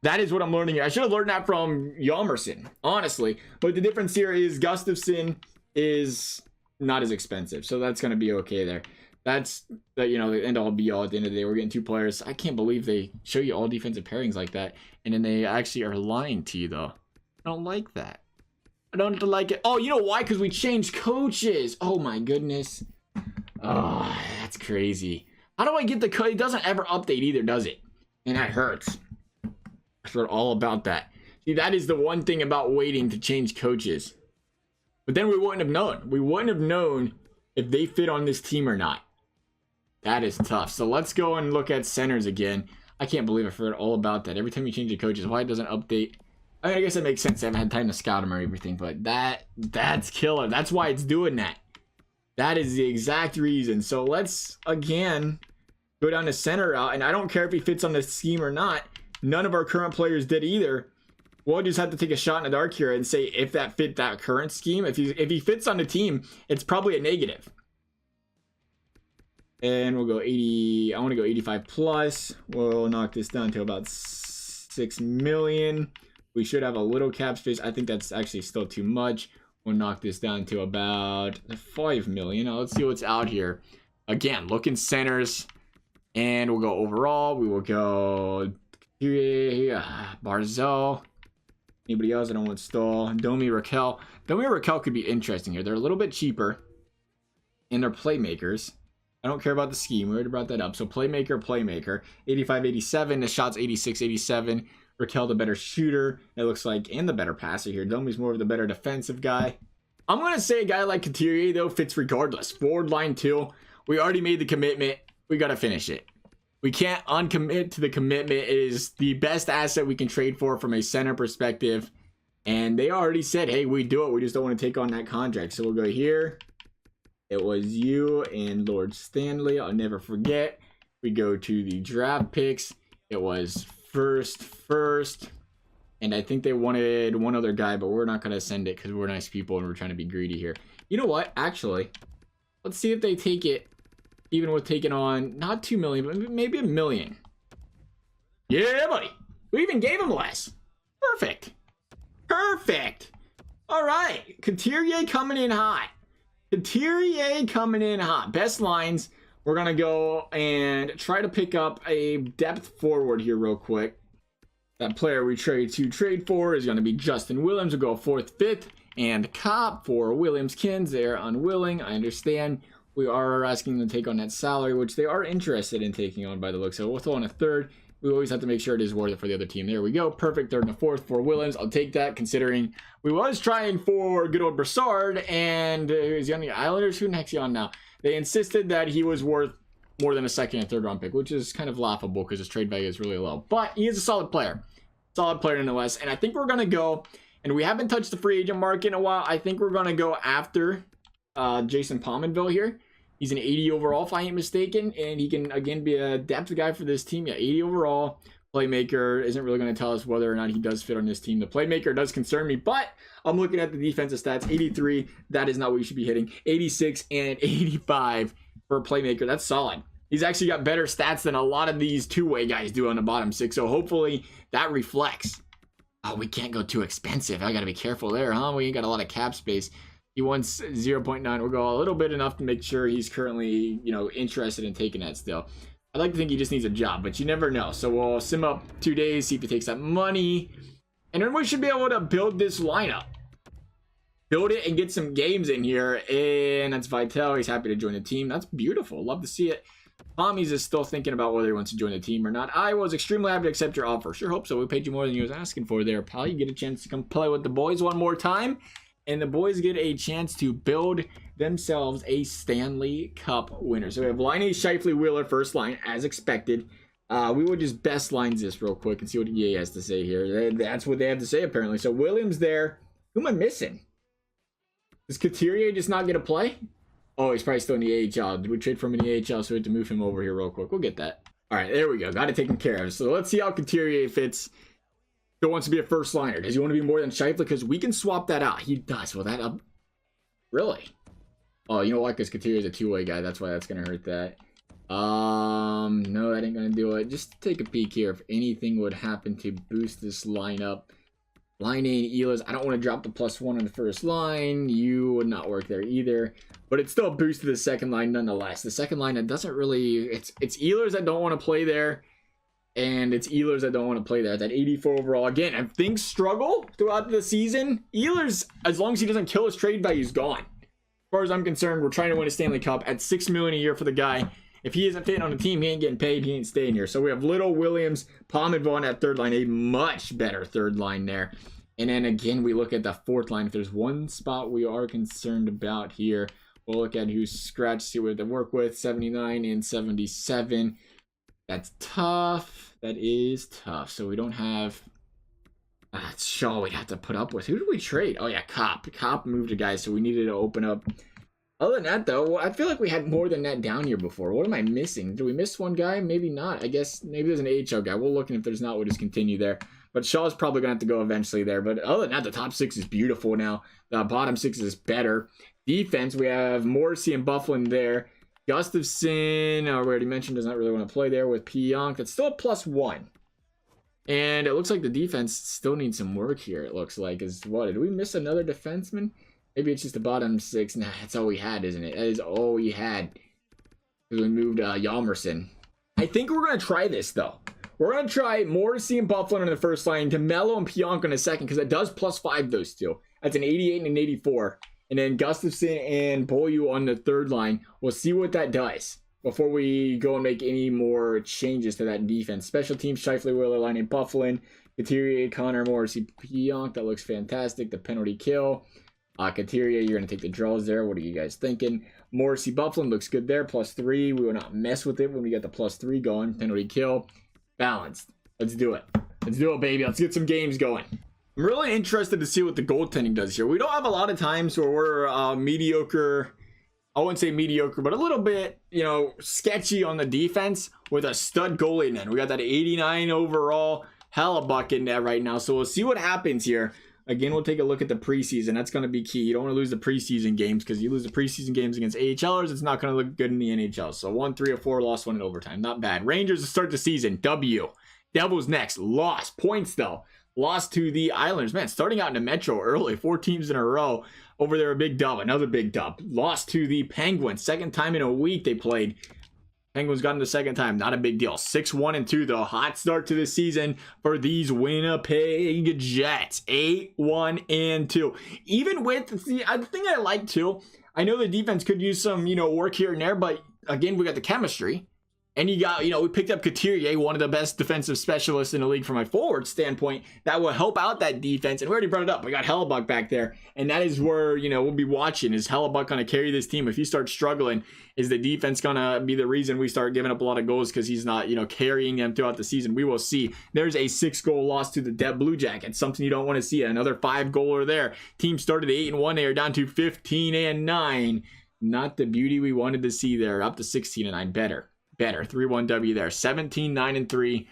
That is what I'm learning here. I should have learned that from Hjalmarsson, honestly. But the difference here is Gustafsson is not as expensive. So that's going to be okay there. That's the end all be all at the end of the day. We're getting 2 players. I can't believe they show you all defensive pairings like that. And then they actually are lying to you, though. I don't like that. I don't like it. Oh, you know why? Because we changed coaches. Oh, my goodness. Oh, that's crazy. How do I get the code? It doesn't ever update either, does it? And that hurts. I forgot all about that. See, that is the one thing about waiting to change coaches. But then we wouldn't have known. We wouldn't have known if they fit on this team or not. That is tough. So let's go and look at centers again. I can't believe I forgot all about that. Every time you change the coaches, why it doesn't update? I mean, I guess it makes sense. I haven't had time to scout them or everything, but that's killer. That's why it's doing that. That is the exact reason. So let's, again, go down the center route. And I don't care if he fits on the scheme or not. None of our current players did either. We'll just have to take a shot in the dark here and say if that fit that current scheme. If he fits on the team, it's probably a negative. And we'll go 80. I want to go 85 plus. We'll knock this down to about 6 million. We should have a little cap space. I think that's actually still too much. We'll knock this down to about 5 million. Now let's see what's out here. Again, look in centers. And we'll go overall. We will go Barzell. Anybody else? I don't want Stahl. Domi Raquel. Domi Raquel could be interesting here. They're a little bit cheaper. And they're playmakers. I don't care about the scheme. We already brought that up. So playmaker. 85, 87. The shot's 86, 87. Raquel the better shooter, it looks like, and the better passer here. Domi's more of the better defensive guy. I'm going to say a guy like Couturier, though, fits regardless. Forward line, too. We already made the commitment. We got to finish it. We can't uncommit to the commitment. It is the best asset we can trade for from a center perspective. And they already said, hey, we do it. We just don't want to take on that contract. So we'll go here. It was you and Lord Stanley. I'll never forget. We go to the draft picks. It was first. And I think they wanted one other guy, but we're not going to send it because we're nice people and we're trying to be greedy here. You know what? Actually, let's see if they take it, even with taking on not 2 million, but maybe 1 million. Yeah, buddy. We even gave him less. Perfect. Perfect. All right. Couturier coming in hot. Couturier coming in hot. Best lines. We're going to go and try to pick up a depth forward here real quick. That player we trade for is going to be Justin Williams. We'll go 4th, 5th, and Cop for Williams Kins. They're unwilling. I understand. We are asking them to take on that salary, which they are interested in taking on by the looks of it. We'll throw on a 3rd. We always have to make sure it is worth it for the other team. There we go. Perfect. 3rd and a 4th for Williams. I'll take that, considering we was trying for good old Brassard, and is he on the Islanders? Who the heck's he on now? They insisted that he was worth more than a 2nd and 3rd round pick, which is kind of laughable because his trade value is really low. But he is a solid player. Solid player nonetheless. And I think we're going to go, and we haven't touched the free agent market in a while. I think we're going to go after Jason Pominville here. He's an 80 overall, if I ain't mistaken. And he can, again, be a depth guy for this team. Yeah, 80 overall. Playmaker isn't really going to tell us whether or not he does fit on this team. The playmaker does concern me, but I'm looking at the defensive stats. 83, that is not what you should be hitting. 86 and 85 for a playmaker. That's solid. He's actually got better stats than a lot of these two-way guys do on the bottom 6. So hopefully that reflects. Oh, we can't go too expensive. I got to be careful there, huh? We ain't got a lot of cap space. He wants 0.9. We'll go a little bit enough to make sure he's currently, interested in taking that still. I'd like to think he just needs a job, but you never know. So we'll sim up 2 days, see if he takes that money. And then we should be able to build this lineup. Build it and get some games in here. And that's Vital. He's happy to join the team. That's beautiful. Love to see it. Tommy's is still thinking about whether he wants to join the team or not. I was extremely happy to accept your offer. Sure hope so. We paid you more than you was asking for there, pal. You get a chance to come play with the boys one more time. And the boys get a chance to build themselves a Stanley Cup winner. So we have Laine, Scheifele, Wheeler, first line, as expected. We will just best lines this real quick and see what EA has to say here. That's what they have to say, apparently. So Williams there. Who am I missing? Does Couturier just not get a play? Oh, he's probably still in the AHL. Did we trade from in the AHL, so we had to move him over here real quick? We'll get that. All right, there we go. Got it taken care of. So let's see how Couturier fits. Still wants to be a first liner. Does he want to be more than Scheifele? Because we can swap that out. He does. Well, that up. Really? Oh, you know what? Because Couturier is a two-way guy. That's why that's going to hurt that. No, that ain't going to do it. Just take a peek here. If anything would happen to boost this lineup. Line A and Ehlers. I don't want to drop the +1 on the first line. You would not work there either. But it's still a boost to the second line nonetheless. The second line, it doesn't really... It's Ehlers that don't want to play there. And it's Ehlers that don't want to play there. That 84 overall. Again, if things struggle throughout the season, Ehlers, as long as he doesn't kill his trade value, is gone. As far as I'm concerned, we're trying to win a Stanley Cup at $6 million a year for the guy. If he isn't fitting on the team, he ain't getting paid. He ain't staying here. So we have Little, Williams, Palm and Vaughn at third line. A much better third line there. And then again, we look at the fourth line. If there's one spot we are concerned about here, we'll look at who's scratched, see what they work with. 79 and 77. That's tough. That is tough. So we don't have... it's Shaw we'd have to put up with. Who did we trade? Oh, yeah, Cop. Cop moved a guy, so we needed to open up. Other than that, though, I feel like we had more than that down here before. What am I missing? Did we miss one guy? Maybe not. I guess maybe there's an AHL guy. We'll look, and if there's not, we'll just continue there. But Shaw's probably going to have to go eventually there. But other than that, the top 6 is beautiful now. The bottom 6 is better. Defense, we have Morrissey and Bufflin there. Gustafson, we already mentioned, does not really want to play there with Pionk. That's still a +1. And it looks like the defense still needs some work here, it looks like. What, did we miss another defenseman? Maybe it's just the bottom 6. Nah, that's all we had, isn't it? That is all we had. Because we moved Hjalmarsson. I think we're going to try this, though. We're going to try Morrissey and Bufflin on the first line, DeMello and Pionk on the second, because it does +5 those two. That's an 88 and an 84. And then Gustafson and Beaulieu on the third line. We'll see what that does before we go and make any more changes to that defense. Special teams, Scheifele, Wheeler, Line, and Bufflin. Couturier, Connor, Morrissey, Pionk. That looks fantastic. The penalty kill. Couturier, you're going to take the draws there. What are you guys thinking? Morrissey, Bufflin looks good there. +3. We will not mess with it when we get the +3 going. Penalty kill. Balanced. Let's do it. Let's do it, baby. Let's get some games going. I'm really interested to see what the goaltending does here. We don't have a lot of times where we're mediocre. I wouldn't say mediocre, but a little bit, sketchy on the defense with a stud goalie. And then we got that 89 overall Hellebuck in there right now. So we'll see what happens here. Again, we'll take a look at the preseason. That's going to be key. You don't want to lose the preseason games, because you lose the preseason games against AHLers, it's not going to look good in the NHL. So 1-3-4, lost one in overtime. Not bad. Rangers to start the season. W. Devils next. Lost. Points, though. Lost to the Islanders. Man, starting out in the Metro early. 4 teams in a row. Over there, a big dub. Another big dub. Lost to the Penguins. Second time in a week they played. Penguins got in the second time. Not a big deal. 6-1-2 though. Hot start to the season for these Winnipeg Jets. 8-1-2. Even with the thing I like too, I know the defense could use some, work here and there, but again, we got the chemistry. And you got, we picked up Couturier, one of the best defensive specialists in the league from my forward standpoint. That will help out that defense. And we already brought it up. We got Hellebuck back there. And that is where, we'll be watching. Is Hellebuck going to carry this team? If you start struggling, is the defense going to be the reason we start giving up a lot of goals because he's not, carrying them throughout the season? We will see. There's a 6-goal loss to the Blue Jackets. Something you don't want to see. Another 5-goaler there. Team started 8-1. They are down to 15-9. Not the beauty we wanted to see there. Up to 16-9. Better 3-1 W there. 17-9-3, a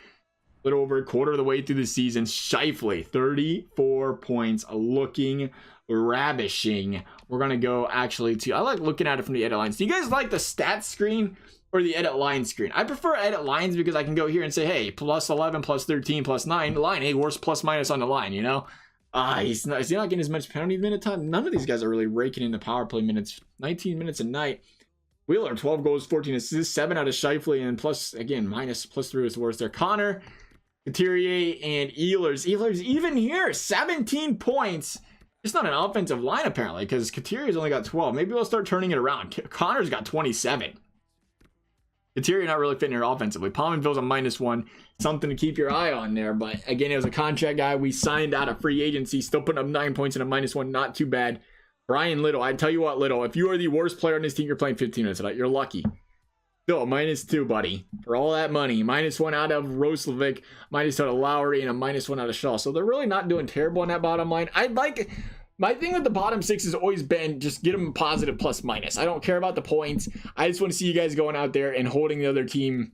little over a quarter of the way through the season. Scheifele 34 points, looking ravishing. We're gonna go actually to, I like looking at it from the edit lines. Do you guys like the stats screen or the edit line screen? I prefer edit lines because I can go here and say, hey, plus 11, plus 13, plus 9 line. Hey, where's plus minus on the line? Is he not getting as much penalty minute time? None of these guys are really raking in the power play minutes. 19 minutes a night. Wheeler, 12 goals, 14 assists, 7 out of Scheifele, and plus 3 was the worst there. Connor, Couturier, and Ehlers. Ehlers even here, 17 points. It's not an offensive line, apparently, because Couturier's only got 12. Maybe we'll start turning it around. Connor's got 27. Couturier not really fitting here offensively. Pominville's a -1. Something to keep your eye on there. But, again, it was a contract guy. We signed out of free agency. Still putting up 9 points and a -1. Not too bad. Brian Little, I tell you what, Little, if you are the worst player on this team, you're playing 15 minutes tonight. You're lucky. Still, -2, buddy. For all that money. -1 out of Roslovic, -2 out of Lowry, and a -1 out of Shaw. So they're really not doing terrible on that bottom line. My thing with the bottom 6 has always been just get them positive plus minus. I don't care about the points. I just want to see you guys going out there and holding the other team,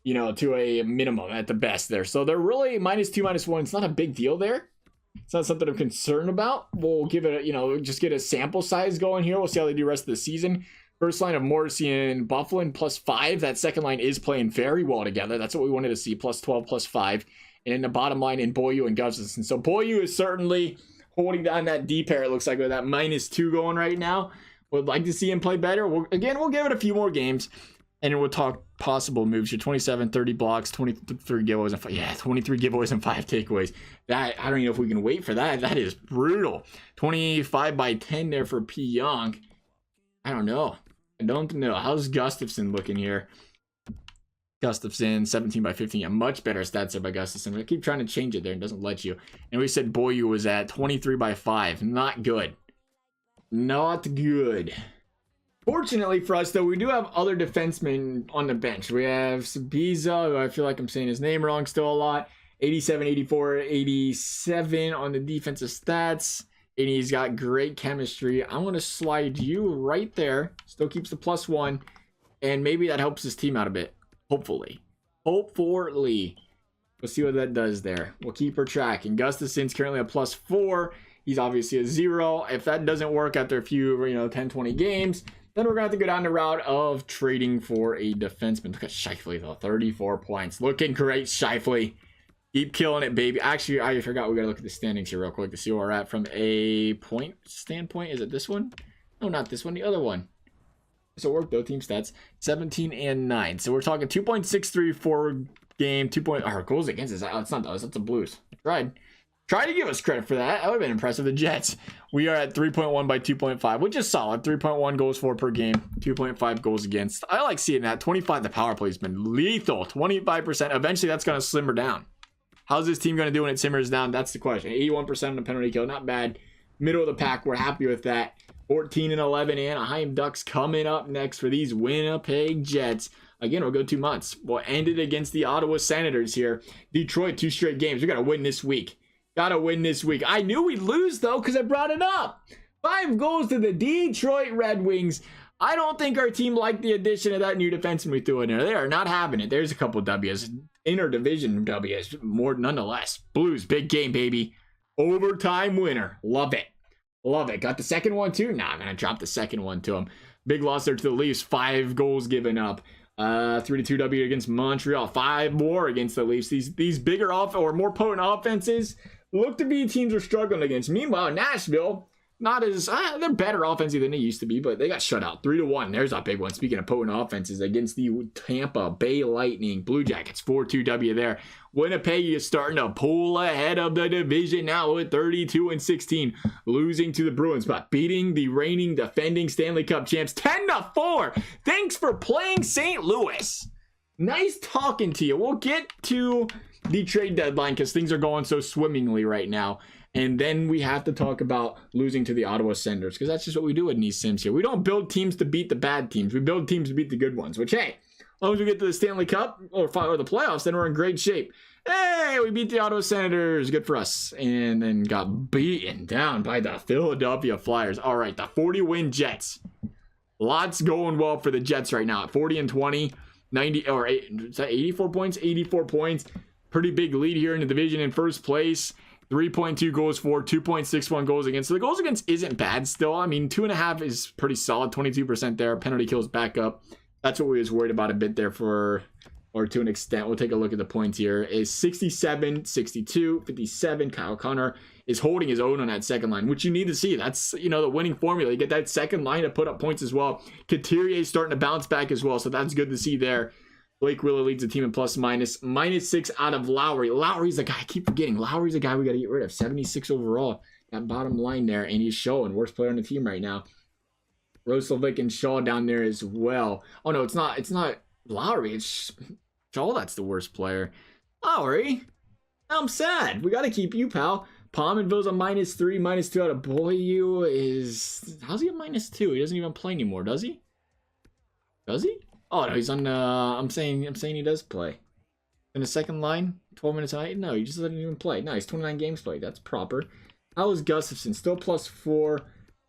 to a minimum at the best there. So they're really -2, -1. It's not a big deal there. It's not something I'm concerned about. We'll give it just get a sample size going here. We'll see how they do the rest of the season. First line of Morrissey and Bufflin +5. That second line is playing very well together. That's what we wanted to see. +12, +5. And in the bottom line in Boyu and Gustafson. So Boyu is certainly holding down that D pair, it looks like, with that -2 going right now. Would like to see him play better. We'll give it a few more games. And we'll talk possible moves here. 27, 30 blocks, 23 giveaways, and 23 giveaways and 5 takeaways. That, I don't even know if we can wait for that. That is brutal. 25 by 10 there for P. Young. I don't know. How's Gustafson looking here? Gustafson, 17 by 15. Yeah, much better stats there by Gustafson. I keep trying to change it there and it doesn't let you. And we said Boyu was at 23 by 5. Not good. Not good. Fortunately for us, though, we do have other defensemen on the bench. We have Sabiza, who I feel like I'm saying his name wrong still a lot. 87, 84, 87 on the defensive stats. And he's got great chemistry. I'm going to slide you right there. Still keeps the +1. And maybe that helps his team out a bit. Hopefully. We'll see what that does there. We'll keep her track. And Gustafson's currently a +4. He's obviously a 0. If that doesn't work after a few, 10, 20 games, then we're going to have to go down the route of trading for a defenseman. Look at Scheifele, though. 34 points. Looking great, Scheifele. Keep killing it, baby. Actually, I forgot we got to look at the standings here real quick to see where we're at from a point standpoint. Is it this one? No, not this one. The other one. So it worked, though. Team stats. 17-9. So we're talking 2.63 forward game. Our goals against us. It's not those. That's the Blues. Try to give us credit for that. That would have been impressive. The Jets. We are at 3.1 by 2.5, which is solid. 3.1 goals for per game. 2.5 goals against. I like seeing that. 25, the power play has been lethal. 25%. Eventually, that's going to simmer down. How's this team going to do when it simmers down? That's the question. 81% on the penalty kill. Not bad. Middle of the pack. We're happy with that. 14-11 Anaheim Ducks coming up next for these Winnipeg Jets. Again, we'll go 2 months. We'll end it against the Ottawa Senators here. Detroit, 2 straight games. We got to win this week. Gotta win this week. I knew we'd lose, though, because I brought it up. 5 goals to the Detroit Red Wings. I don't think our team liked the addition of that new defenseman we threw in there. They are not having it. There's a couple W's. Interdivision W's, more nonetheless. Blues, big game, baby. Overtime winner. Love it. Love it. Got the second one, too? Nah, I'm going to drop the second one to him. Big loss there to the Leafs. 5 goals given up. 3-2 W against Montreal. 5 more against the Leafs. These bigger or more potent offenses look to be teams we're struggling against. Meanwhile, Nashville, not as they're better offensively than they used to be, but they got shut out 3-1. There's a big one. Speaking of potent offenses, against the Tampa Bay Lightning Blue Jackets, 4-2 W there. Winnipeg is starting to pull ahead of the division now with 32-16, losing to the Bruins, but beating the reigning defending Stanley Cup champs 10-4. Thanks for playing St. Louis. Nice talking to you. We'll get to the trade deadline because things are going so swimmingly right now. And then we have to talk about losing to the Ottawa Senators because that's just what we do in these sims here. We don't build teams to beat the bad teams. We build teams to beat the good ones, which, hey, as long as we get to the Stanley Cup or the playoffs, then we're in great shape. Hey, we beat the Ottawa Senators. Good for us. And then got beaten down by the Philadelphia Flyers. All right, the 40-win Jets. Lots going well for the Jets right now. At 40-20, 84 points? 84 points. Pretty big lead here in the division in first place. 3.2 goals for, 2.61 goals against. So the goals against isn't bad still. I mean, 2.5 is pretty solid. 22% there. Penalty kills back up. That's what we was worried about a bit there or to an extent. We'll take a look at the points here. Is 67, 62, 57. Kyle Connor is holding his own on that second line, which you need to see. That's, the winning formula. You get that second line to put up points as well. Couturier is starting to bounce back as well, so that's good to see there. Blake Wheeler leads the team in plus minus. -6 out of Lowry. Lowry's the guy. I keep forgetting. Lowry's the guy we got to get rid of. 76 overall. That bottom line there, and he's showing. Worst player on the team right now. Roslovic and Shaw down there as well. Oh, no, it's not Lowry. It's Shaw that's the worst player. Lowry? I'm sad. We got to keep you, pal. Pominville's a -3, -2 out of Boyu is... How's he a -2? He doesn't even play anymore, does he? Does he? Oh, no, he's on, I'm saying he does play. In the second line, 12 minutes a night? No, he just doesn't even play. No, he's 29 games played. That's proper. How is Gustafson? Still +4.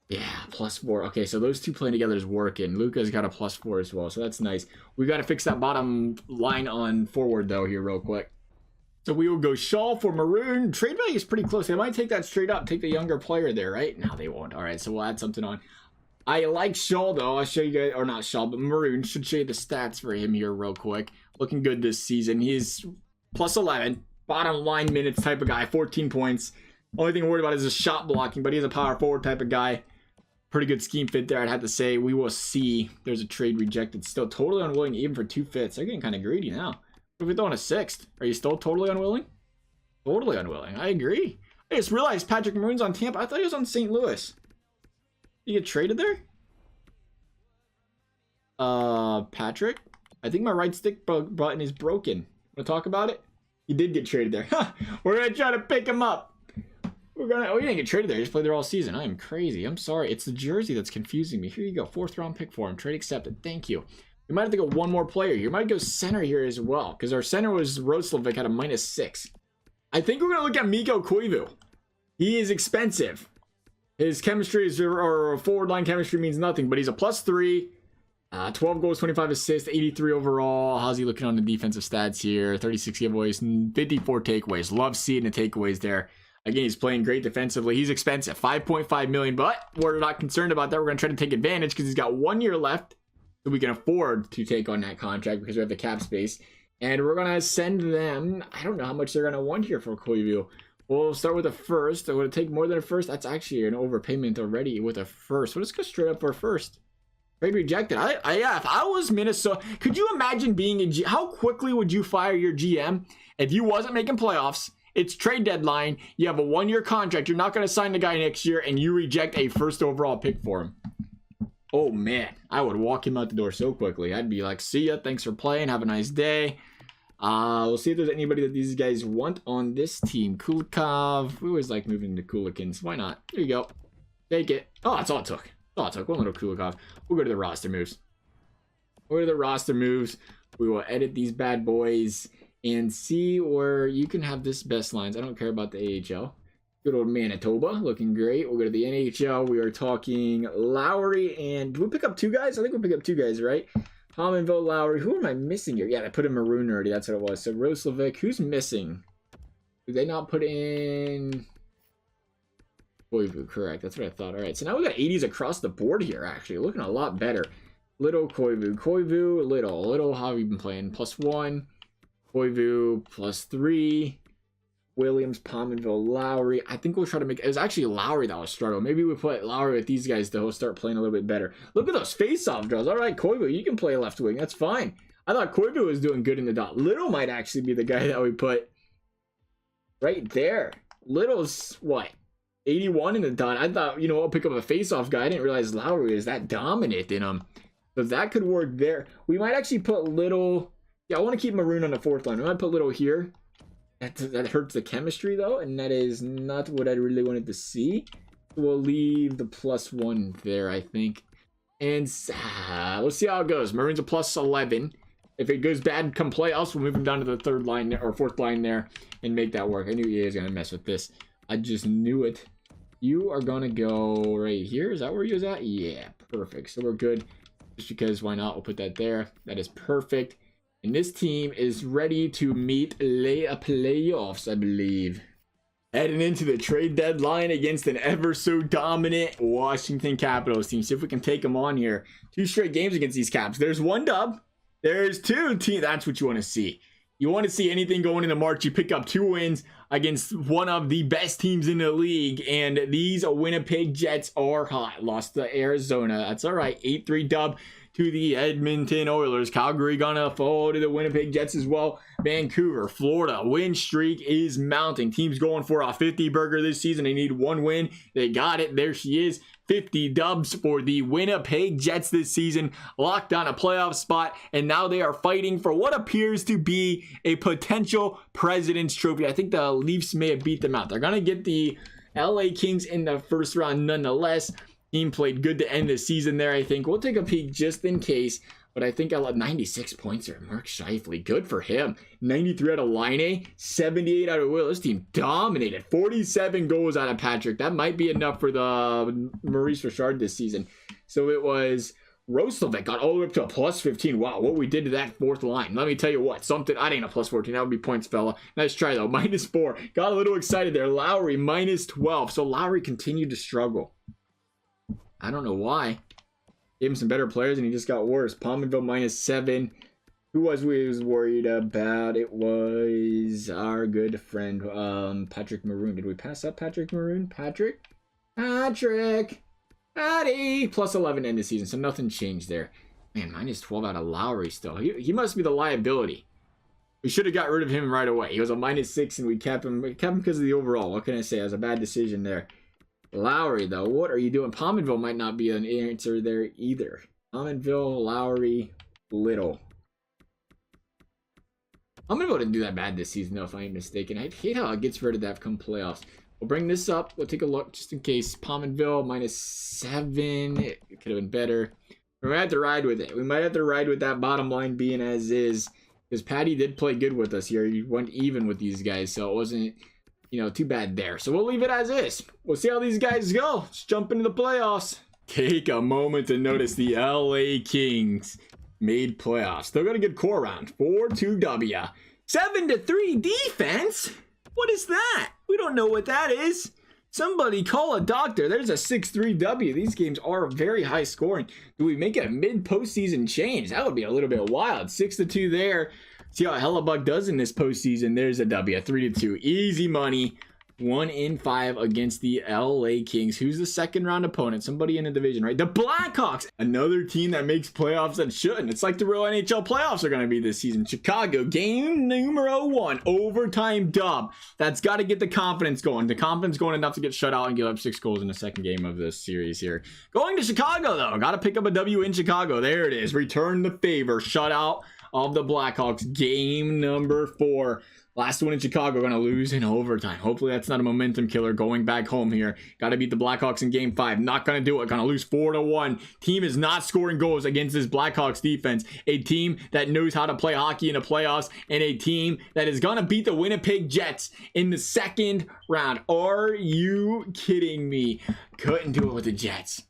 Yeah, +4. Okay, so those two playing together is working. Luka's got a +4 as well, so that's nice. We got to fix that bottom line on forward, though, here real quick. So we will go Shaw for Maroon. Trade value is pretty close. They might take that straight up, take the younger player there, right? No, they won't. All right, so we'll add something on. I like Shaw, though. I'll show you guys, or not Shaw, but Maroon. Should show you the stats for him here real quick. Looking good this season. He's +11, bottom line minutes type of guy, 14 points. Only thing I'm worried about is his shot blocking, but he's a power forward type of guy. Pretty good scheme fit there, I'd have to say. We will see. There's a trade rejected. Still totally unwilling, even for 2 fits. They're getting kind of greedy now. If we throw in a 6th, are you still totally unwilling? Totally unwilling. I agree. I just realized Patrick Maroon's on Tampa. I thought he was on St. Louis. You get traded there? Patrick? I think my right stick button is broken. Want to talk about it? He did get traded there. We're going to try to pick him up. He didn't get traded there. He just played there all season. I am crazy. I'm sorry. It's the jersey that's confusing me. Here you go. 4th round pick for him. Trade accepted. Thank you. We might have to go one more player here. We might go center here as well, because our center was Roslovic at a -6. I think we're going to look at Mikko Koivu. He is expensive. His chemistry is, or forward line chemistry means nothing, but he's a +3. 12 goals, 25 assists, 83 overall. How's he looking on the defensive stats here? 36 giveaways, 54 takeaways. Love seeing the takeaways there. Again, he's playing great defensively. He's expensive, $5.5 million, but we're not concerned about that. We're going to try to take advantage because he's got 1 year left, so we can afford to take on that contract because we have the cap space. And we're going to send them, I don't know how much they're going to want here for Koivu. We'll start with a first. Would it take more than a first? That's actually an overpayment already with a first. We'll just go straight up for a first. Trade rejected. Yeah, if I was Minnesota, could you imagine being a how quickly would you fire your GM if you wasn't making playoffs? It's trade deadline. You have a 1 year contract. You're not going to sign the guy next year, and you reject a first overall pick for him. Oh, man. I would walk him out the door so quickly. I'd be like, see ya. Thanks for playing. Have a nice day. We'll see if there's anybody that these guys want on this team. Kulikov. We always like moving to Kulikins. Why not? There you go. Take it. Oh, that's all it took. That's all it took. One little Kulikov. We'll go to the roster moves. We'll go to the roster moves. We will edit these bad boys and see where you can have this best lines. I don't care about the AHL. Good old Manitoba, looking great. We'll go to the NHL. We are talking Lowry, and did we pick up 2 guys? I think we picked up 2 guys, right? Pominville, Lowry. Who am I missing here? Yeah, I put in maroon already. That's what it was. So Roslovic. Who's missing? Did they not put in Koivu? Correct. That's what I thought. All right. So now we got 80s across the board here. Actually, looking a lot better. Little Koivu, Little. How have you been playing? +1. Koivu +3. Williams, Pominville, Lowry. I think we'll try to make it was actually Lowry that was struggling. Maybe we put Lowry with these guys to start playing a little bit better. Look at those face-off draws. All right, Koivu, you can play left wing. That's fine. I thought Koivu was doing good in the dot. Little might actually be the guy that we put right there. Little's what? 81 in the dot. I thought, you know, I'll pick up a face-off guy. I didn't realize Lowry is that dominant in him. So that could work there. We might actually put Little. Yeah, I want to keep Maroon on the 4th line. We might put Little here. That hurts the chemistry though, and that is not what I really wanted to see. We'll leave the +1 there, I think. And we'll see how it goes. Maroon's a +11. If it goes bad come playoffs, we'll move him down to the 3rd line or 4th line there and make that work. I knew he was going to mess with this. I just knew it. You are going to go right here. Is that where he was at? Yeah, perfect. So we're good. Just because, why not? We'll put that there. That is perfect. And this team is ready to meet playoffs, I believe. Heading into the trade deadline against an ever so dominant Washington Capitals team. See if we can take them on here. 2 straight games against these Caps. There's 1 dub. There's 2 teams. That's what you want to see. You want to see anything going into March. You pick up 2 wins against one of the best teams in the league. And these Winnipeg Jets are hot. Lost to Arizona. That's all right. 8-3 dub to the Edmonton Oilers. Calgary gonna fall to the Winnipeg Jets as well. Vancouver, Florida, win streak is mounting. Teams going for a 50 burger this season. They need 1 win. They got it. There she is. 50 dubs for the Winnipeg Jets this season. Locked on a playoff spot. And now they are fighting for what appears to be a potential President's Trophy. I think the Leafs may have beat them out. They're gonna get the LA Kings in the 1st round nonetheless. Team played good to end the season there, I think. We'll take a peek just in case. But I think I love 96 points there. Mark Scheifele, good for him. 93 out of Line, 78 out of Will. This team dominated. 47 goals out of Patrick. That might be enough for the Maurice Richard this season. So it was Roslovic got all the way up to a +15. Wow, what we did to that 4th line. Let me tell you what, something, I ain't a +14. That would be points, fella. Nice try, though. -4. Got a little excited there. Lowry, -12. So Lowry continued to struggle. I don't know why. Gave him some better players and he just got worse. Pominville -7. Who was we was worried about? It was our good friend Patrick Maroon. Did we pass up Patrick Maroon? Patty! +11 end of season, so nothing changed there. Man, -12 out of Lowry still. He must be the liability. We should have got rid of him right away. He was a -6 and we kept him. We kept him because of the overall. What can I say? It was a bad decision there. Lowry, though, what are you doing? Pominville might not be an answer there either. Pominville, Lowry, Little. Pominville didn't do that bad this season, though, if I ain't mistaken. I hate how it gets rid of that come playoffs. We'll bring this up. We'll take a look just in case. Pominville, -7. It could have been better. We might have to ride with it. We might have to ride with that bottom line being as is. Because Patty did play good with us here. He went even with these guys, so it wasn't, you know, too bad there. So we'll leave it as is. We'll see how these guys go. Let's jump into the playoffs. Take a moment to notice the LA Kings made playoffs. Still got a good core round. 4-2W. 7-3 defense? What is that? We don't know what that is. Somebody call a doctor. There's a 6-3W. These games are very high scoring. Do we make it a mid-postseason change? That would be a little bit wild. 6-2 there. See how Hellebuck does in this postseason. There's a W. 3-2. Easy money. 1-5 against the LA Kings. Who's the 2nd round opponent? Somebody in the division, right? The Blackhawks. Another team that makes playoffs that shouldn't. It's like the real NHL playoffs are going to be this season. Chicago, game numero 1. Overtime dub. That's got to get the confidence going. The confidence going enough to get shut out and give up 6 goals in the 2nd game of this series here. Going to Chicago, though. Got to pick up a W in Chicago. There it is. Return the favor. Shutout of the Blackhawks. Game number 4. Last one in Chicago, going to lose in overtime. Hopefully that's not a momentum killer going back home here. Got to beat the Blackhawks in game 5. Not going to do it. Going to lose 4-1. Team is not scoring goals against this Blackhawks defense. A team that knows how to play hockey in the playoffs, and a team that is going to beat the Winnipeg Jets in the second round. Are you kidding me? Couldn't do it with the Jets.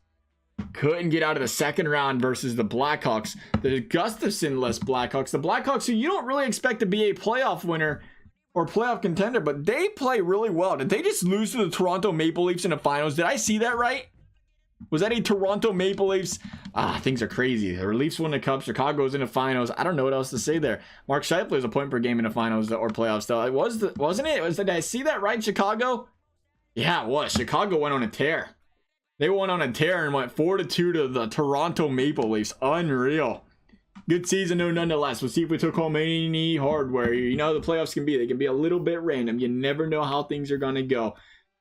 Couldn't get out of the second round versus the Blackhawks. The Gustafson-less Blackhawks. The Blackhawks who you don't really expect to be a playoff winner or playoff contender, but they play really well. Did they just lose to the Toronto Maple Leafs in the finals? Did I see that right? Was that a Toronto Maple Leafs? Things are crazy. The Leafs won the Cup. Chicago's in the finals. I don't know what else to say there. Mark Scheifele is a point per game in the finals or playoffs, though. Wasn't it? Did I see that right, Chicago? Yeah, it was. Chicago went on a tear. They went on a tear and went 4-2 to the Toronto Maple Leafs. Unreal. Good season, though, nonetheless. We'll see if we took home any hardware. You know how the playoffs can be. They can be a little bit random. You never know how things are going to go.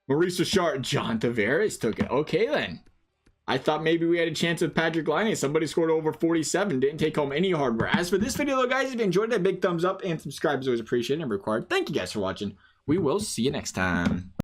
Maurice Richard, John Tavares took it. Okay, then. I thought maybe we had a chance with Patrick Laine. Somebody scored over 47. Didn't take home any hardware. As for this video, though, guys, if you enjoyed that, big thumbs up and subscribe is always appreciated and required. Thank you guys for watching. We will see you next time.